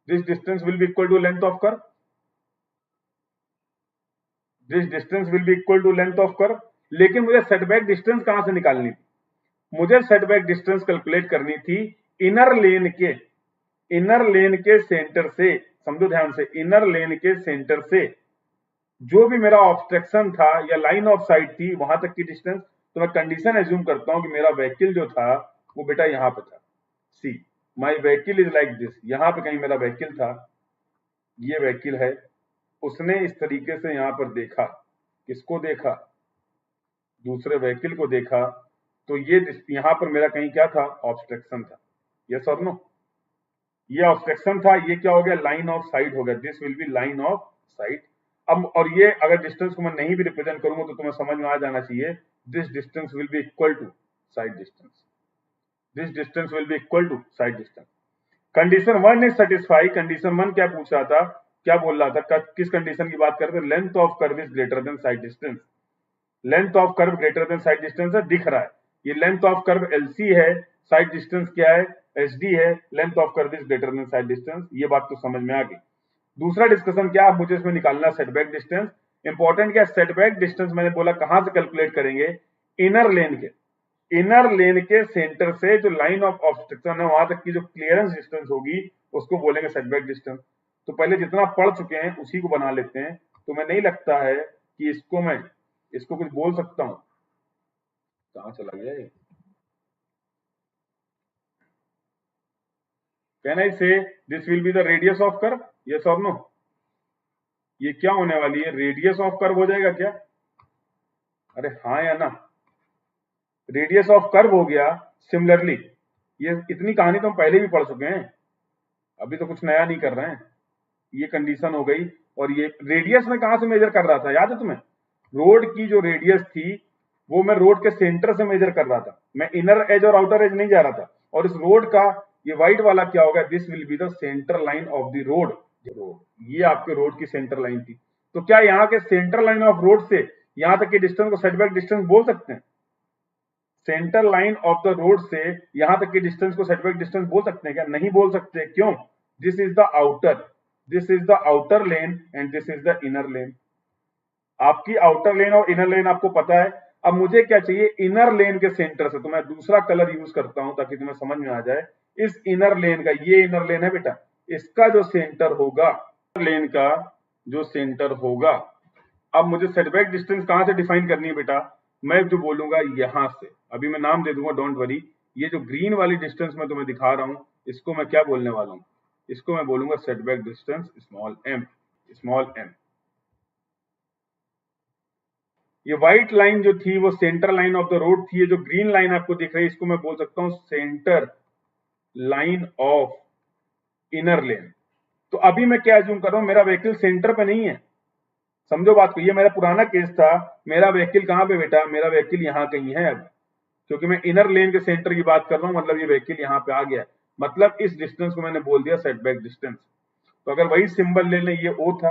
this distance will be equal to length of curve, this distance will be equal to length of curve, लेकिन मुझे सेटबैक डिस्टेंस कहां से निकालनी थी, मुझे सेटबैक डिस्टेंस कैलकुलेट करनी थी इनर लेन के सेंटर से, समझो ध्यान से, इनर लेन के सेंटर से जो भी मेरा ऑब्स्ट्रक्शन था या लाइन ऑफ साइट थी वहां तक की डिस्टेंस, तो मैं कंडीशन एज्यूम करता हूं कि मेरा व्हीकल जो था वो बेटा यहां पे था, see my vehicle is like this, यहां पे कहीं मेरा व्हीकल था, ये व्हीकल है, उसने इस तरीके से यहां पर देखा, किसको देखा, दूसरे व्हीकल को देखा, तो ये यहां पर मेरा कहीं क्या था, ऑब्स्ट्रक्शन था, यस और नो, ये ऑब्स्ट्रक्शन था, ये क्या हो गया, लाइन ऑफ साइट हो गया, this will be line of site. अब और ये अगर डिस्टेंस को मैं नहीं भी रिप्रेजेंट करूंगा तो तुम्हें समझ में आ जाना चाहिए, this distance will be equal to side distance, this distance will be equal to side distance. Condition 1 is satisfy, condition 1 क्या पूछ रहा था, क्या बोल रहा था, किस कंडीशन की बात करते हैं, length of curve is greater than side distance, length of curve greater than side distance है, दिख रहा है, ये लेंथ ऑफ कर्व LC है, साइड डिस्टेंस क्या है, SD है, length of curve is greater than side distance, ये बात तो समझ में आ गई। दूसरा डिस्कशन क्या, मुझे इसमें निकालना सेटबैक डिस्टेंस, इंपॉर्टेंट क्या, सेटबैक डिस्टेंस मैंने बोला कहां से कैलकुलेट करेंगे, इनर लेन के सेंटर से जो लाइन ऑफ ऑब्स्ट्रक्शन है वहां तक की जो क्लियरेंस डिस्टेंस होगी उसको बोलेंगे सेटबैक डिस्टेंस। तो पहले जितना पढ़ चुके हैं उसी को बना लेते हैं, तो मैं नहीं लगता है कि इसको कुछ बोल सकता हूं, कहां चला गया ये, कैन आई से this will be the radius of curve, yes और नो, ये क्या होने वाली है, रेडियस ऑफ कर्व हो जाएगा क्या, अरे हाँ या ना, रेडियस ऑफ कर्व हो गया। सिमिलरली ये इतनी कहानी तो हम पहले भी पढ़ चुके हैं, अभी तो कुछ नया नहीं कर रहे हैं, ये कंडीशन हो गई। और ये रेडियस में कहां से मेजर कर रहा था, याद है तुम्हें, रोड की जो रेडियस थी वो मैं रोड के सेंटर से मेजर कर रहा था, मैं इनर एज और आउटर एज नहीं जा रहा था, और इस रोड का ये व्हाइट वाला क्या होगा, this will be the centre line of the road, ये आपके रोड की सेंटर लाइन थी। तो क्या यहाँ के सेंटर लाइन ऑफ रोड से यहां तक के डिस्टेंस को सेटबैक डिस्टेंस बोल सकते हैं, centre line of the road से यहां तक के डिस्टेंस को सेटबैक डिस्टेंस बोल सकते हैं क्या, नहीं बोल सकते, क्यों, this is the outer lane and this is the inner lane, आपकी आउटर लेन और इनर लेन आपको पता है। अब मुझे क्या चाहिए, इनर लेन के सेंटर से, तो मैं दूसरा कलर यूज करता हूं ताकि तुम्हें समझ में आ जाए, इस इनर लेन का, ये इनर लेन है बेटा, इसका जो सेंटर होगा, लेन का जो सेंटर होगा, अब मुझे सेटबैक डिस्टेंस कहां से डिफाइन करनी है बेटा, मैं जो बोलूंगा यहां से, अभी मैं नाम दे दूंगा, डोंट वरी, ये जो ग्रीन वाली डिस्टेंस मैं तुम्हें दिखा रहा हूं इसको मैं क्या बोलने वाला हूं, इसको मैं बोलूंगा सेटबैक डिस्टेंस स्मॉल m। ये व्हाइट लाइन जो थी वो centre line of the road थी, ये जो ग्रीन लाइन आपको दिख रही है इसको मैं बोल सकता हूं centre line of inner lane. तो अभी मैं क्या एज्यूम कर रहा हूं, मेरा व्हीकल सेंटर पे नहीं है, समझो बात को, ये मेरा पुराना केस था, मेरा व्हीकल कहां पे बेटा, मेरा व्हीकल यहां कहीं है अब, क्योंकि मैं इनर लेन के सेंटर की बात कर रहा हूं, मतलब ये व्हीकल यहां पे आ गया, मतलब इस डिस्टेंस को मैंने बोल दिया सेटबैक डिस्टेंस। तो अगर वही सिंबल ले लें, ये O था,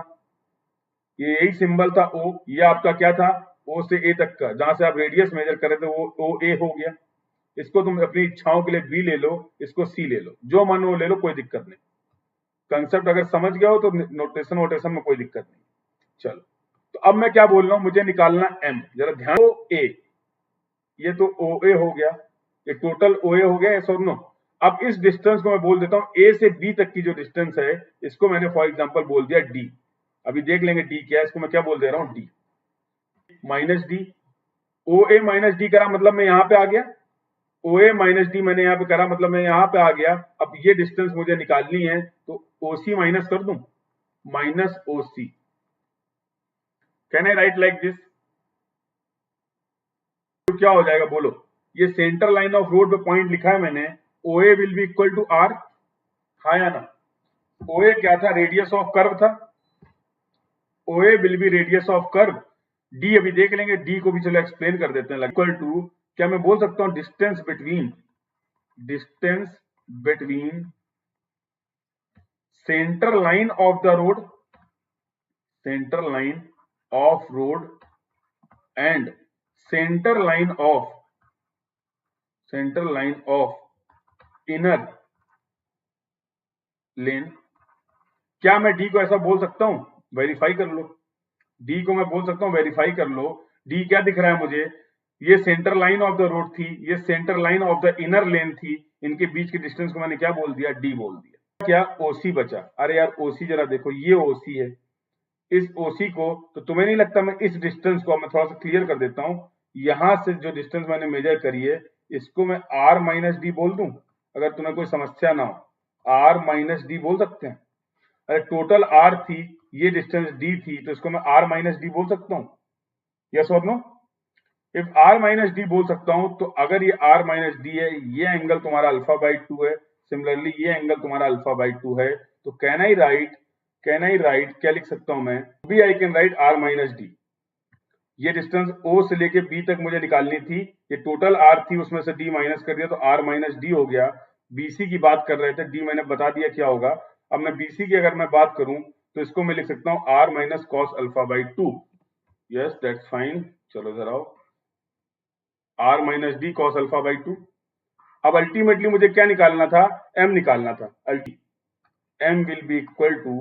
ये यही सिंबल था O, ये आपका क्या था, O से A तक का, जहां से आप रेडियस मेजर कर रहे थे वो OA हो गया, इसको तुम अपनी इच्छाओं के लिए B ले लो, इसको C ले लो, जो मन वो ले लो, कोई दिक्कत नहीं, कंसेप्ट अगर समझ गए हो तो नोटेशन में कोई दिक्कत नहीं। चलो, तो अब मैं क्या बोल रहा हूं, मुझे निकालना M, जरा ध्यान, OA, ये तो OA हो गया, ये टोटल OA हो गया, ऐसा नो। अब इस डिस्टेंस को मैं बोल देता हूं A से B तक की जो डिस्टेंस है इसको मैंने फॉर एग्जांपल बोल दिया D, अभी देख लेंगे D क्या है, इसको मैं क्या बोल दे रहा हूं, D minus D, OA minus D करा मतलब मैं यहां पे आ गया, OA माइनस डी मैंने यहां पे करा मतलब मैं यहां पे आ गया। अब ये डिस्टेंस मुझे निकालनी है तो OC माइनस कर दूं, minus OC, can I write like this? तो क्या हो जाएगा बोलो? ये सेंटर लाइन ऑफ रोड पे पॉइंट लिखा है मैंने, OA will be equal to R, हाँ या ना? OA क्या था? रेडियस ऑफ कर्व था। OA will be radius of curve. D अभी देख लेंगे, D को भी चलो एक्सप्लेन कर देते हैं। इक्वल टू, क्या मैं बोल सकता हूं distance between centre line of the road, and centre line of inner lane. क्या मैं D को ऐसा बोल सकता हूं? वेरीफाई कर लो। D को मैं बोल सकता हूं, वेरीफाई कर लो। D क्या दिख रहा है मुझे? ये centre line of the road थी, ये centre line of the inner lane थी, इनके बीच के डिस्टेंस को मैंने क्या बोल दिया? D बोल दिया। क्या? OC बचा। अरे यार OC जरा देखो, ये OC है। इस OC को, तो तुम्हें नहीं लगता मैं इस डिस्टेंस को, मैं थोड़ा सा क्लियर कर देता हूं, यहां से जो डिस्टेंस मैंने मेजर करी है, इसको मैं R माइनस डी बोल दूं, अगर तुम्हें कोई समस्या ना हो। R माइनस डी बोल सकते हैं। अरे टोटल R थी, ये डिस्टेंस D थी, तो इसको मैं R माइनस डी बोल सकता हूं। यस और no? If R minus D बोल सकता हूं, तो अगर ये R माइनस डी है, ये एंगल तुम्हारा अल्फा बाई 2 है, सिमिलरली ये एंगल तुम्हारा अल्फा बाई 2 है, तो कैन आई राइट, क्या लिख सकता हूं मैं? भी आई can right R minus D. ये डिस्टेंस O से लेके B तक मुझे निकालनी थी, ये टोटल R थी, उसमें से D माइनस कर दिया तो R माइनस डी हो गया। BC की बात कर रहे थे, D मैंने बता दिया क्या होगा। अब मैं BC की अगर मैं बात करूं, तो इसको मैं लिख सकता हूं R minus cos alpha by 2। Yes that's fine. चलो जरा आओ, R minus D cos alpha by 2। अब अल्टीमेटली मुझे क्या निकालना था? M निकालना था। M will be equal to,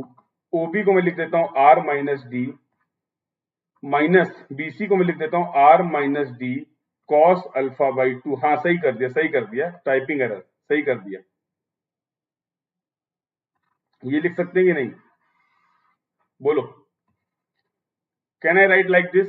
OB को मैं लिख देता हूं R minus D, minus BC को मैं लिख देता हूं R minus D cos alpha by 2। हाँ सही कर दिया, टाइपिंग एरर, सही कर दिया। ये लिख सकते हैं कि नहीं? बोलो, can I write like this?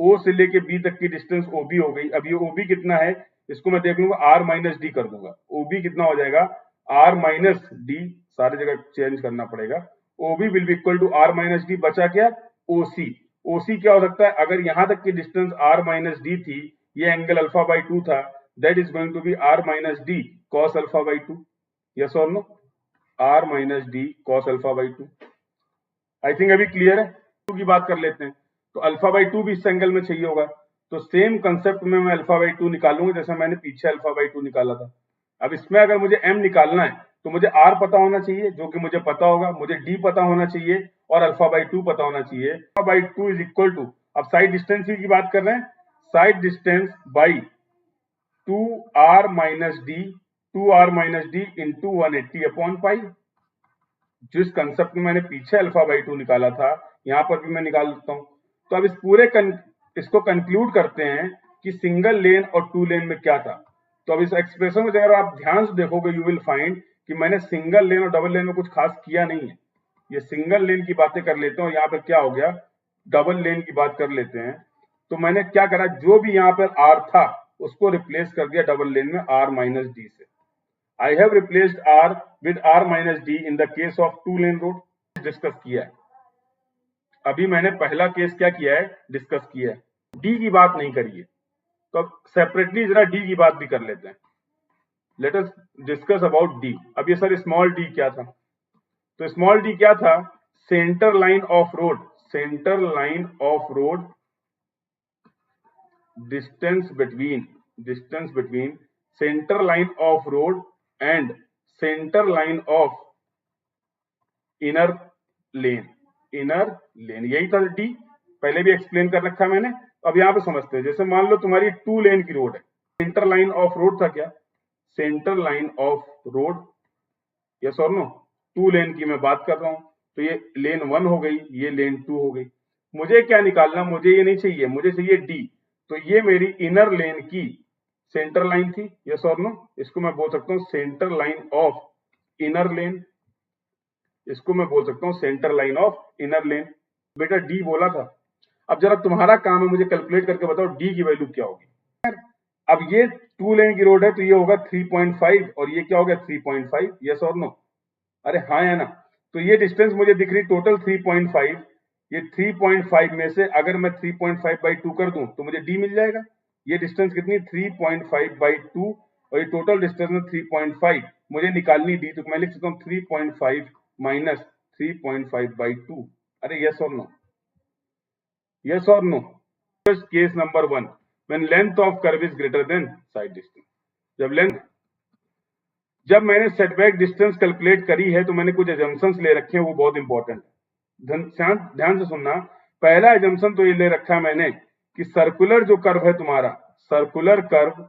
O से लेके B तक की डिस्टेंस OB हो गई। अब ये OB कितना है, इसको मैं देख लूंगा, R माइनस डी कर दूंगा। OB कितना हो जाएगा? R माइनस डी, सारी जगह चेंज करना पड़ेगा। OB will be equal to R minus D, बचा क्या? OC। OC क्या हो सकता है? अगर यहां तक की डिस्टेंस R माइनस डी थी, ये एंगल अल्फा बाई 2 था, that is going to be R minus D cos alpha by 2। Yes और no? R minus D cos alpha by 2। I think अभी क्लियर है। 2 की बात कर लेते हैं, तो अल्फा बाई 2 भी इस एंगल में चाहिए होगा, तो सेम कंसेप्ट में मैं अल्फा बाई 2 निकालूंगा जैसा मैंने पीछे अल्फा बाई 2 निकाला था। अब इसमें अगर मुझे M निकालना है, तो मुझे R पता होना चाहिए, जो कि मुझे पता होगा, मुझे D पता होना चाहिए, और अल्फा बाई 2 पता होना चाहिए। Alpha by 2 is equal to, अब साइड डिस्टेंस की बात कर रहे हैं, side distance by 2R minus D into 180 upon pi. जिस कंसेप्ट में मैंने पीछे अल्फा बाई 2 निकाला था, यहां पर भी मैं निकाल देता हूं। तो अब इस पूरे इसको कंक्लूड करते हैं कि सिंगल लेन और टू लेन में क्या था। तो अब इस एक्सप्रेशन में अगर आप ध्यान से देखोगे, यू विल फाइंड कि मैंने सिंगल लेन और डबल लेन में कुछ खास किया नहीं है। ये सिंगल लेन की बातें कर लेते हैं, और यहाँ पे क्या हो गया, डबल लेन की बात कर लेते हैं। तो मैंने क्या करा, जो भी यहाँ पर R था उसको रिप्लेस कर दिया डबल लेन में R माइनस डी से। I have replaced R with R minus D in the case of two lane road, discuss किया है। अभी मैंने पहला केस क्या किया है, डिस्कस किया है, D की बात नहीं करी है। तो अब सेपरेटली जरा D की बात भी कर लेते हैं। Let us discuss about D। अब ये सर स्मॉल d क्या था? तो स्मॉल d क्या था? Centre line of road, distance between centre line of road and centre line of inner lane, यही था डी। पहले भी एक्सप्लेन कर रखा मैंने, अब यहां पे समझते हैं। जैसे मान लो तुम्हारी 2 लेन की रोड है, सेंटर लाइन ऑफ रोड था क्या? Centre line of road, yes और नो? 2 लेन की मैं बात कर रहा हूं, तो ये लेन 1 हो गई, ये लेन 2 हो गई। मुझे क्या निकालना, मुझे ये नहीं चाहिए, मुझे चाहिए डी। तो ये मेरी इनर लेन की सेंटर लाइन थी, यस और नो? इसको मैं बोल सकता हूं सेंटर लाइन ऑफ इनर लेन, इसको मैं बोल सकता हूं सेंटर लाइन ऑफ इनर लेन। बेटा डी बोला था। अब जरा तुम्हारा काम है, मुझे कैलकुलेट करके बताओ डी की वैल्यू क्या होगी। अब ये 2 लेन की रोड है, तो ये होगा 3.5 और ये क्या होगा 3.5, यस और नो? अरे हाँ या ना? तो ये डिस्टेंस मुझे दिख रही टोटल 3.5। ये 3.5 में से अगर मैं 3.5/2 कर दूं तो मुझे डी मिल जाएगा। ये डिस्टेंस कितनी 3.5/2 और ये टोटल डिस्टेंस में 3.5 मुझे निकालनी डी, तो मैं लिख सकता हूँ 3.5 माइनस 3.5/2। अरे यस और नो? यस और no? Case number 1, when length of curve is greater than side distance. जब मैंने सेटबैक डिस्टेंस कैलकुलेट करी है तो मैंने कुछ एजम्पशंस ले रखे हैं, वो बहुत इंपॉर्टेंट है। ध्यान से सुनना। पहला एजम्पशन तो ये ले रखा है मैंने कि सर्कुलर जो कर्व है तुम्हारा, सर्कुलर कर्व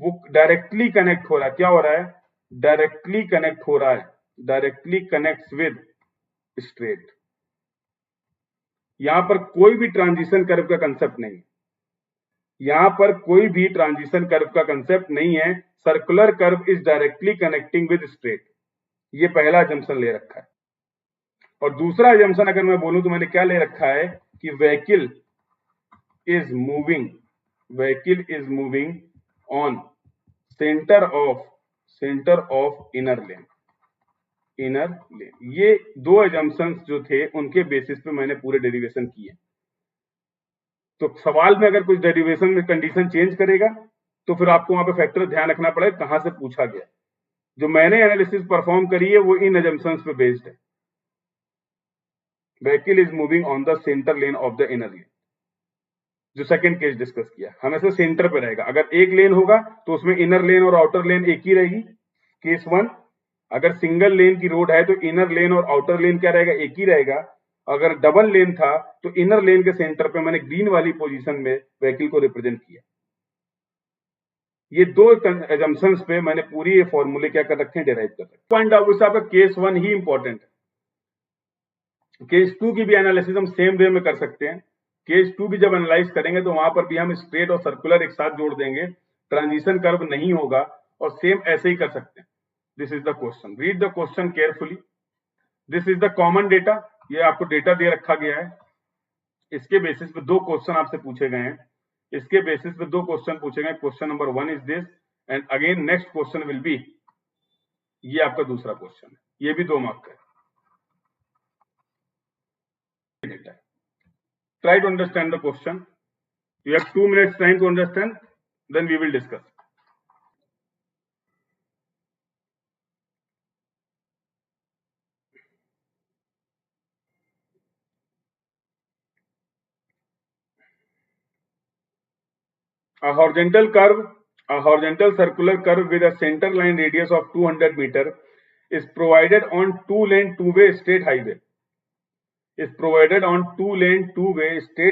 वो डायरेक्टली कनेक्ट हो रहा है। क्या हो रहा है? डायरेक्टली कनेक्ट हो रहा है, डायरेक्टली कनेक्ट्स विद स्ट्रेट। यहां पर कोई भी ट्रांजिशन कर्व का कंसेप्ट नहीं है, यहां पर कोई भी ट्रांजिशन कर्व का कंसेप्ट नहीं है। Circular curve is directly connecting with straight, ये पहला एजम्पशन ले रखा है। और दूसरा एजम्पशन अगर मैं बोलूं तो मैंने क्या ले रखा है कि vehicle is moving on centre of inner lane. ये दो एजम्पशंस जो थे उनके बेसिस पे मैंने पूरे डेरिवेशन किए। तो सवाल में अगर कुछ डेरिवेशन में कंडीशन चेंज करेगा तो फिर आपको वहां पे फैक्टर ध्यान रखना पड़ेगा कहां से पूछा गया। जो मैंने एनालिसिस परफॉर्म करी है वो इन एजम्पशंस पे बेस्ड है। Vehicle is moving on the centre lane of the inner lane, जो सेकंड केस डिस्कस किया, हमेशा सेंटर पे रहेगा। अगर एक लेन होगा तो उसमें इनर लेन और आउटर लेन एक ही रहेगी, केस 1। अगर सिंगल लेन की रोड है तो इनर लेन और आउटर लेन क्या रहेगा? एक ही रहेगा। अगर डबल लेन था तो इनर लेन के सेंटर पे मैंने ग्रीन वाली पोजीशन में व्हीकल को रिप्रेजेंट किया। ये दो एजम्पशंस पे मैंने पूरी ये फॉर्मूले क्या कर रखे हैं, डिराइव कर रखे हैं। पॉइंट आउट साहब, केस 1 ही इंपॉर्टेंट है। केस 2 की भी एनालिसिस हम सेम वे में कर सकते हैं। केस 2 भी जब एनालाइज करेंगे तो वहां पर भी हम स्ट्रेट और सर्कुलर एक साथ जोड़ देंगे, ट्रांजिशन कर्व नहीं होगा और सेम ऐसे ही कर सकते हैं। This is the question, read the question carefully. This is the common data, ये आपको डेटा दे रखा गया है। इसके बेसिस पे दो क्वेश्चन आपसे पूछे गए हैं, इसके बेसिस पे दो क्वेश्चन पूछे गए। Question number 1 is this and again next question will be, ये आपका दूसरा क्वेश्चन है, ये भी 2 मार्क का है। Try to understand the question. You have 2 minutes time to understand, then we will discuss. A horizontal circular curve with a center line radius of 200 meter is provided on two-lane two-way state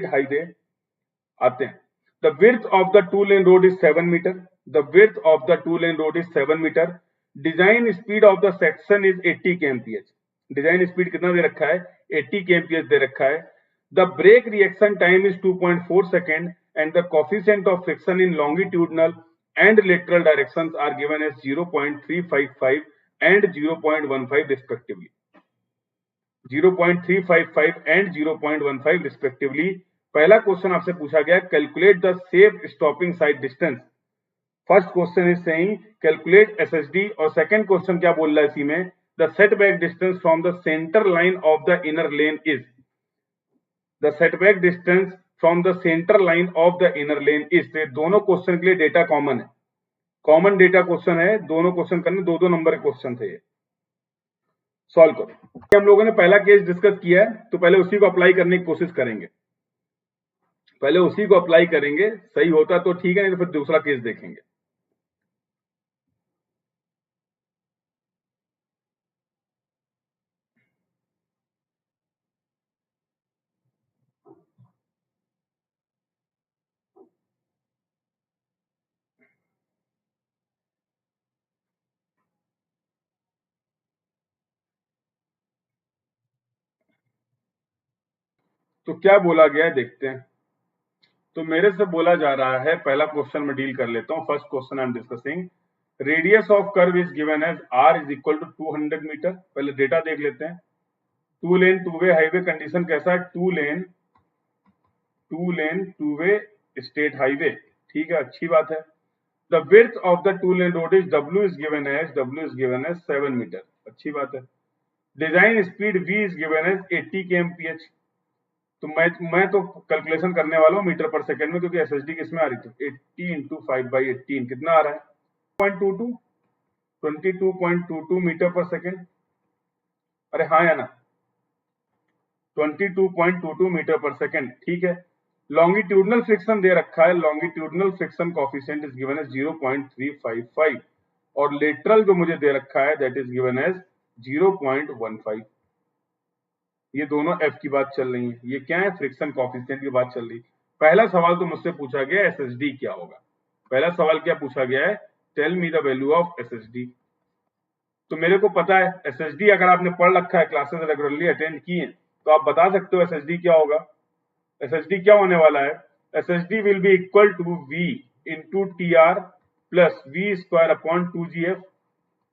highway. आते हैं। The width of the two-lane road is 7 meter. The width of the two-lane road is 7 meter. Design speed of the section is 80 kmph. Design speed कितना दे रखा है? 80 kmph दे रखा है। The brake reaction time is 2.4 second and the coefficient of friction in longitudinal and lateral directions are given as 0.355 and 0.15 respectively. 0.355 and 0.15 respectively. पहला question आपसे पूछा गया calculate the safe stopping side distance. First question is saying calculate SSD और second question क्या बोल रहा है इसी में, the setback distance from the centre line of the inner lane is, the setback distance from the centre line of the inner lane is. तो दोनों question के लिए डेटा कॉमन है, कॉमन डेटा क्वेश्चन है, दोनों क्वेश्चन करने 2-2 number के question थे। ये सॉल्व करो। हम लोगों ने पहला केस डिस्कस किया है तो पहले उसी को अप्लाई करने की कोशिश करेंगे, पहले उसी को अप्लाई करेंगे, सही होता तो ठीक है, नहीं तो फिर दूसरा केस देखेंगे। तो क्या बोला गया है देखते हैं। तो मेरे से बोला जा रहा है, पहला क्वेश्चन में डील कर लेता हूं। First question I am discussing, radius of curve is given as r is equal to 200 metre. पहले डेटा देख लेते हैं। Two lane two way highway condition कैसा है? Two lane two way state highway, ठीक है, अच्छी बात है। The width of the two lane road is w is given as 7 metre, अच्छी बात है। Design speed v is given as 80 kmph। तो मैं तो कैलकुलेशन करने वाला हूँ मीटर पर सेकंड में, क्योंकि एसएसडी किसमें आ रही थी, 80 इंटू 5/18 कितना आ रहा है, 22.22 मीटर पर सेकंड। अरे हाँ या ना, 22.22 मीटर पर सेकंड, ठीक है। लॉन्गिट्यूडनल फ्रिक्शन दे रखा है, longitudinal friction coefficient is given as 0.355 और लेटरल जो मुझे दे रखा है दैट इज गिवन एज 0.15। ये दोनों एफ की बात चल रही है, ये क्या है, फ्रिक्शन कोएफिशिएंट की बात चल रही है। पहला सवाल तो मुझसे पूछा गया एसएसडी क्या होगा, पहला सवाल क्या पूछा गया है, tell me the value of SSD. तो मेरे को पता है एसएसडी, अगर आपने पढ़ रखा है, क्लासेस रेगुलरली अटेंड की हैं, तो आप बता सकते हो एसएसडी क्या होगा। एसएसडी क्या होने वाला है, SSD will be equal to v into T R plus V square upon 2gf।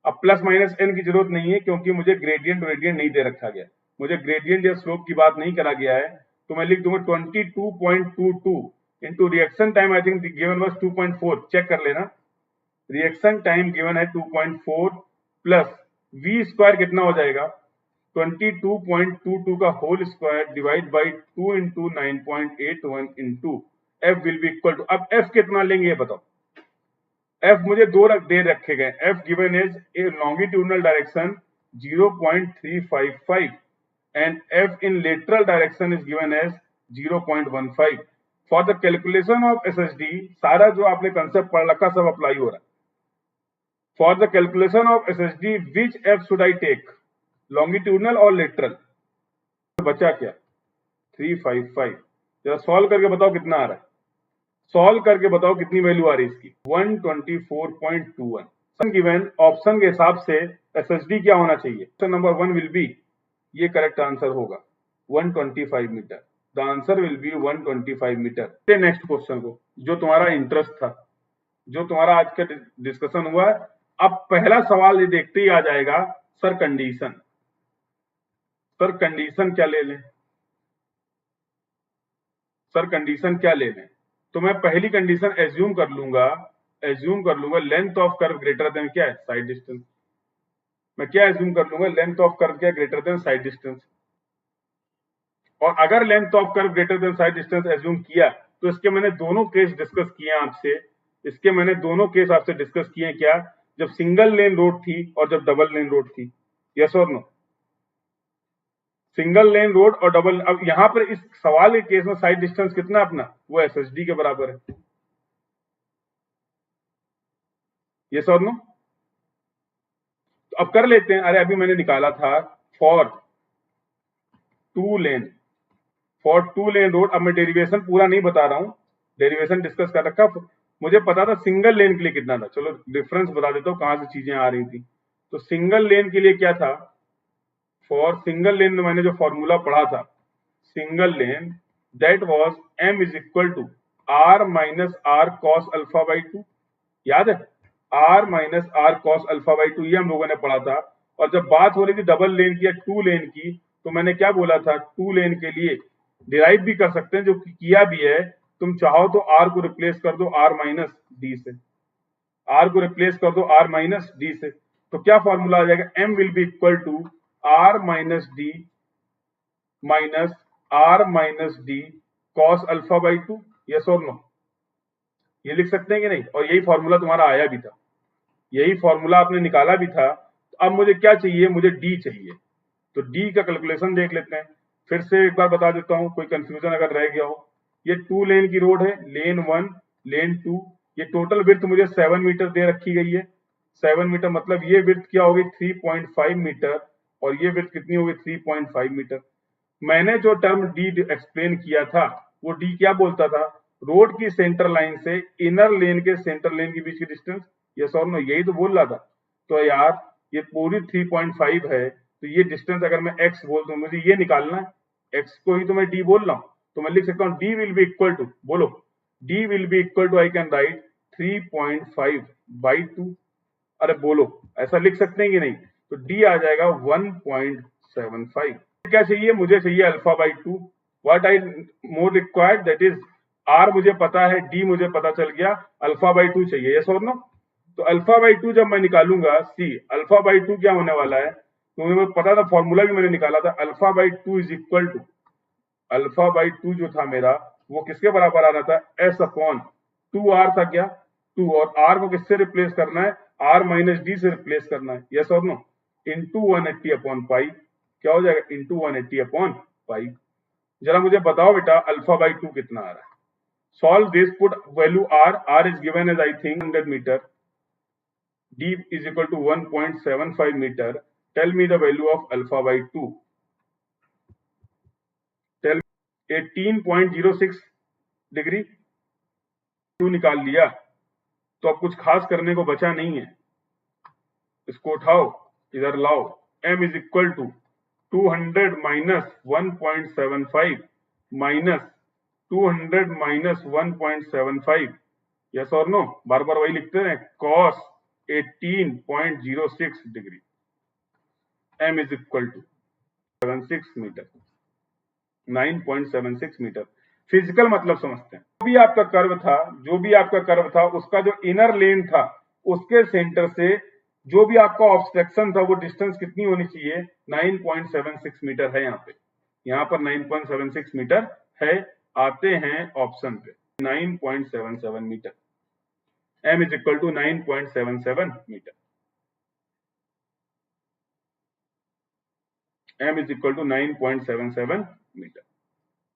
अब प्लस माइनस n की जरूरत नहीं है, क्योंकि मुझे ग्रेडियंट नहीं दे रखा गया, मुझे ग्रेडियंट या स्लोप की बात नहीं करा गया है। तो मैं लिख दूंगा 22.22 into reaction time, I think given was 2.4, check कर लेना, रिएक्शन टाइम गिवन है 2.4 प्लस v स्क्वायर कितना हो जाएगा, 22.22 का whole square divide by 2 into 9.81 into F will be equal to, अब एफ कितना लेंगे ये बताओ। एफ मुझे दो दे रखे गए, F given is a longitudinal direction 0.355 and f in lateral direction is given as 0.15। For the calculation of SSD, सारा जो आपने कंसेप्ट पढ़ रखा सब अप्लाई हो रहा है। For the calculation of SSD, which f should I take, longitudinal और lateral? बचा क्या, 355। जरा सॉल्व करके बताओ कितना आ रहा है, सॉल्व करके बताओ कितनी वैल्यू आ रही है इसकी, 124.21। गिवन ऑप्शन के हिसाब से SSD क्या होना चाहिए, ऑप्शन नंबर 1 विल बी, ये करेक्ट आंसर होगा 125 metre, the answer will be 125 metre. Next question को, जो तुम्हारा इंटरेस्ट था, जो तुम्हारा आज का डिस्कशन हुआ है, अब पहला सवाल ये देखते ही आ जाएगा, सर कंडीशन, सर कंडीशन क्या ले लें, सर कंडीशन क्या ले लें। तो मैं पहली कंडीशन एज्यूम कर लूंगा length of curve greater than क्या है, साइड डिस्टेंस। मैं क्या एज्यूम कर लूंगा, लेंथ ऑफ कर्व क्या ग्रेटर देन साइड डिस्टेंस। और अगर length of curve greater than side distance assume किया, तो इसके मैंने दोनों केस डिस्कस किए आपसे, इसके मैंने दोनों केस आपसे डिस्कस किए, क्या, जब सिंगल लेन रोड थी और जब डबल लेन रोड थी, यस और नो, सिंगल लेन रोड और डबल। अब यहां पर इस सवाल के केस में साइड डिस्टेंस कितना अपना, वो एसएसडी के बराबर है, यस और नो। तो अब कर लेते हैं, अरे अभी मैंने निकाला था फॉर टू लेन रोड। अब मैं डेरिवेशन पूरा नहीं बता रहा हूं, डेरिवेशन डिस्कस कर रखा, मुझे पता था सिंगल लेन के लिए कितना था, चलो डिफरेंस बता देता हूं कहां से चीजें आ रही थी। तो सिंगल लेन के लिए क्या था, फॉर सिंगल लेन में मैंने जो फॉर्मूला पढ़ा था, single lane that was m is equal to r minus R cos alpha by 2, याद है, r minus R cos alpha by 2, ये हम लोगों ने पढ़ा था। और जब बात हो रही थी डबल लेन की या टू लेन की, तो मैंने क्या बोला था, टू लेन के लिए डिराइव भी कर सकते हैं, जो किया भी है, तुम चाहो तो r को रिप्लेस कर दो r माइनस डी से, r को रिप्लेस कर दो r माइनस डी से, तो क्या फॉर्मूला आ जाएगा, m will be equal to r minus D minus r minus D cos alpha by 2, yes और नो, ये लिख सकते हैं कि नहीं। और यही फॉर्मूला तुम्हारा आया भी था, यही फॉर्मूला आपने निकाला भी था। तो अब मुझे क्या चाहिए, मुझे डी चाहिए, तो डी का कैलकुलेशन देख लेते हैं। फिर से एक बार बता देता हूं, कोई कंफ्यूजन अगर रह गया हो, ये टू लेन की रोड है, लेन 1 लेन 2, ये टोटल विड्थ मुझे 7 मीटर दे रखी गई है, 7 मीटर, मतलब ये विड्थ क्या होगी 3.5 मीटर, और ये विड्थ कितनी होगी 3.5 मीटर। मैंने जो टर्म डी एक्सप्लेन किया था, वो डी क्या बोलता था, रोड की सेंटर लाइन से इनर लेन के सेंटर लेन के बीच की डिस्टेंस, यस और नो, यही तो बोल रहा था। तो यार ये पूरी 3.5 है, तो ये डिस्टेंस अगर मैं x बोल दूं, मुझे ये निकालना है, x को ही तो मैं d बोल रहा हूं, तो मैं लिख सकता हूं d will be equal to, बोलो, d will be equal to, I can write 3.5 by 2, अरे बोलो, ऐसा लिख सकते हैं कि नहीं। तो d आ जाएगा 1.75। क्या चाहिए, मुझे चाहिए alpha by 2, what I more required, that is r मुझे पता है, d मुझे पता चल गया, अल्फा बाई 2 चाहिए, यस और नो। तो अल्फा बाई 2 जब मैं निकालूंगा, सी अल्फा बाई 2 क्या होने वाला है, तो मुझे पता था, फॉर्मूला भी मैंने निकाला था, alpha by 2 is equal to, alpha by 2 जो था मेरा वो किसके बराबर आ रहा था, एस अपॉन 2r था क्या, 2, और r को किससे रिप्लेस करना है, r माइनस डी से रिप्लेस करना है, यस और नो, इंटू 180 अपॉन पाई, क्या हो जाएगा, इंटू 180 अपॉन पाई। जरा मुझे बताओ बेटा अल्फा बाई 2 कितना आ रहा है। Solve this, put value r is given as I think 100 metre, d is equal to 1.75 meter. Tell me the value of alpha by 2. Tell me 18.06 degree 2 निकाल लिया, तो अब कुछ खास करने को बचा नहीं है, इसको उठाओ इधर लाओ, m is equal to 200 minus 1.75 minus 200 minus 1.75, yes और नो, बार बार वही लिखते हैं, cos 18.06 degree, m is equal to 76 metre, 9.76 metre. Physical मतलब समझते हैं, जो भी आपका कर्व था उसका जो इनर लेन था उसके सेंटर से जो भी आपका ऑब्स्ट्रक्शन था वो डिस्टेंस कितनी होनी चाहिए, 9.76 मीटर है। यहाँ पर 9.76 मीटर है, आते हैं ऑप्शन पे 9.77 metre, m is equal to 9.77 metre, m is equal to 9.77 metre.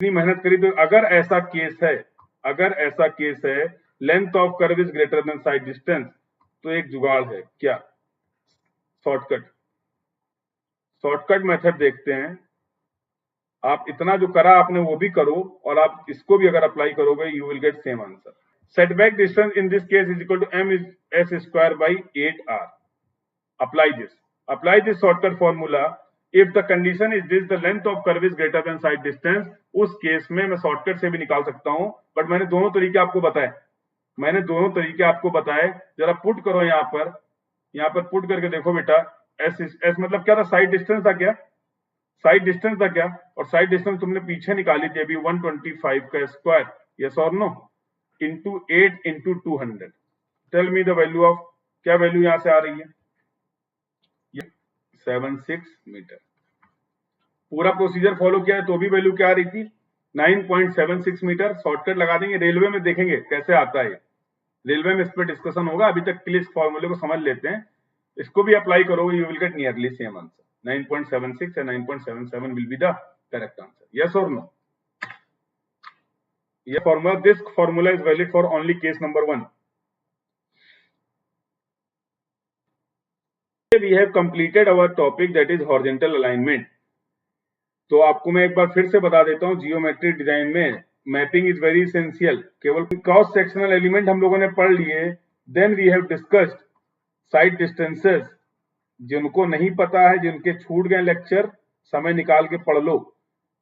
इतनी मेहनत करी, तो अगर ऐसा केस है length of curve is greater than side distance, तो एक जुगाड़ है, क्या, शॉर्टकट मेथड देखते हैं। आप इतना जो करा आपने वो भी करो, और आप इसको भी अगर अप्लाई करोगे you will get same answer. Setback distance in this case is equal to m is s square by 8r। Apply this shortcut formula if the condition is this, the length of curve is greater than side distance. उस case में मैं shortcut से भी निकाल सकता हूं, but मैंने दोनों तरीके आपको बताए, जरा पुट करो यहाँ पर पुट करके देखो बेटा, एस मतलब क्या था, साइड डिस्टेंस था क्या, और साइड डिस्टेंस तुमने पीछे निकाली थी अभी 125 का स्क्वायर, यस और no, into 8 into 200। Tell me the value of, क्या वैल्यू यहां से आ रही है, 76 मीटर। पूरा प्रोसीजर फॉलो किया है तो भी वैल्यू क्या आ रही थी, 9.76 मीटर। शॉर्टकट लगा देंगे, रेलवे में देखेंगे कैसे आता है, रेलवे में इस पर डिस्कशन होगा, अभी तक के लिए इस फॉर्मूले को समझ लेते हैं, इसको भी अप्लाई करोगे you will gate nearly same answer, 9.76 and 9.77 will be the correct answer. Yes or no? This formula is valid for only case number 1. We have completed our topic, that is horizontal alignment. तो आपको मैं एक बार फिर से बता देता हूँ, geometry design में मैपिंग इज वेरी इसेंशियल। केवल क्रॉस सेक्शनल एलिमेंट हम लोगों ने पढ़ लिए, then we have discussed side distances. जिनको नहीं पता है, जिनके छूट गए लेक्चर, समय निकाल के पढ़ लो।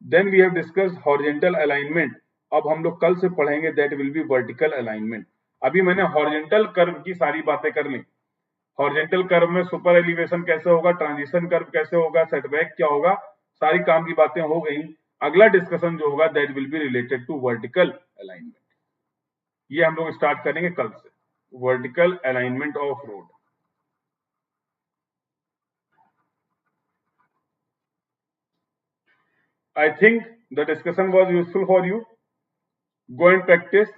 Then we have discussed horizontal alignment. अब हम लोग कल से पढ़ेंगे that will be vertical alignment. अभी मैंने हॉरिजॉन्टल कर्व की सारी बातें कर ली। हॉरिजॉन्टल कर्व में सुपर एलिवेशन कैसे होगा, ट्रांजिशन कर्व कैसे होगा, सेटबैक क्या होगा, सारी काम की बातें हो गई। अगला डिस्कशन जो होगा that will be related to vertical alignment. ये हम लोग स्टार्ट करेंगे कल से, vertical alignment of road. I think the discussion was useful for you. Go and practice.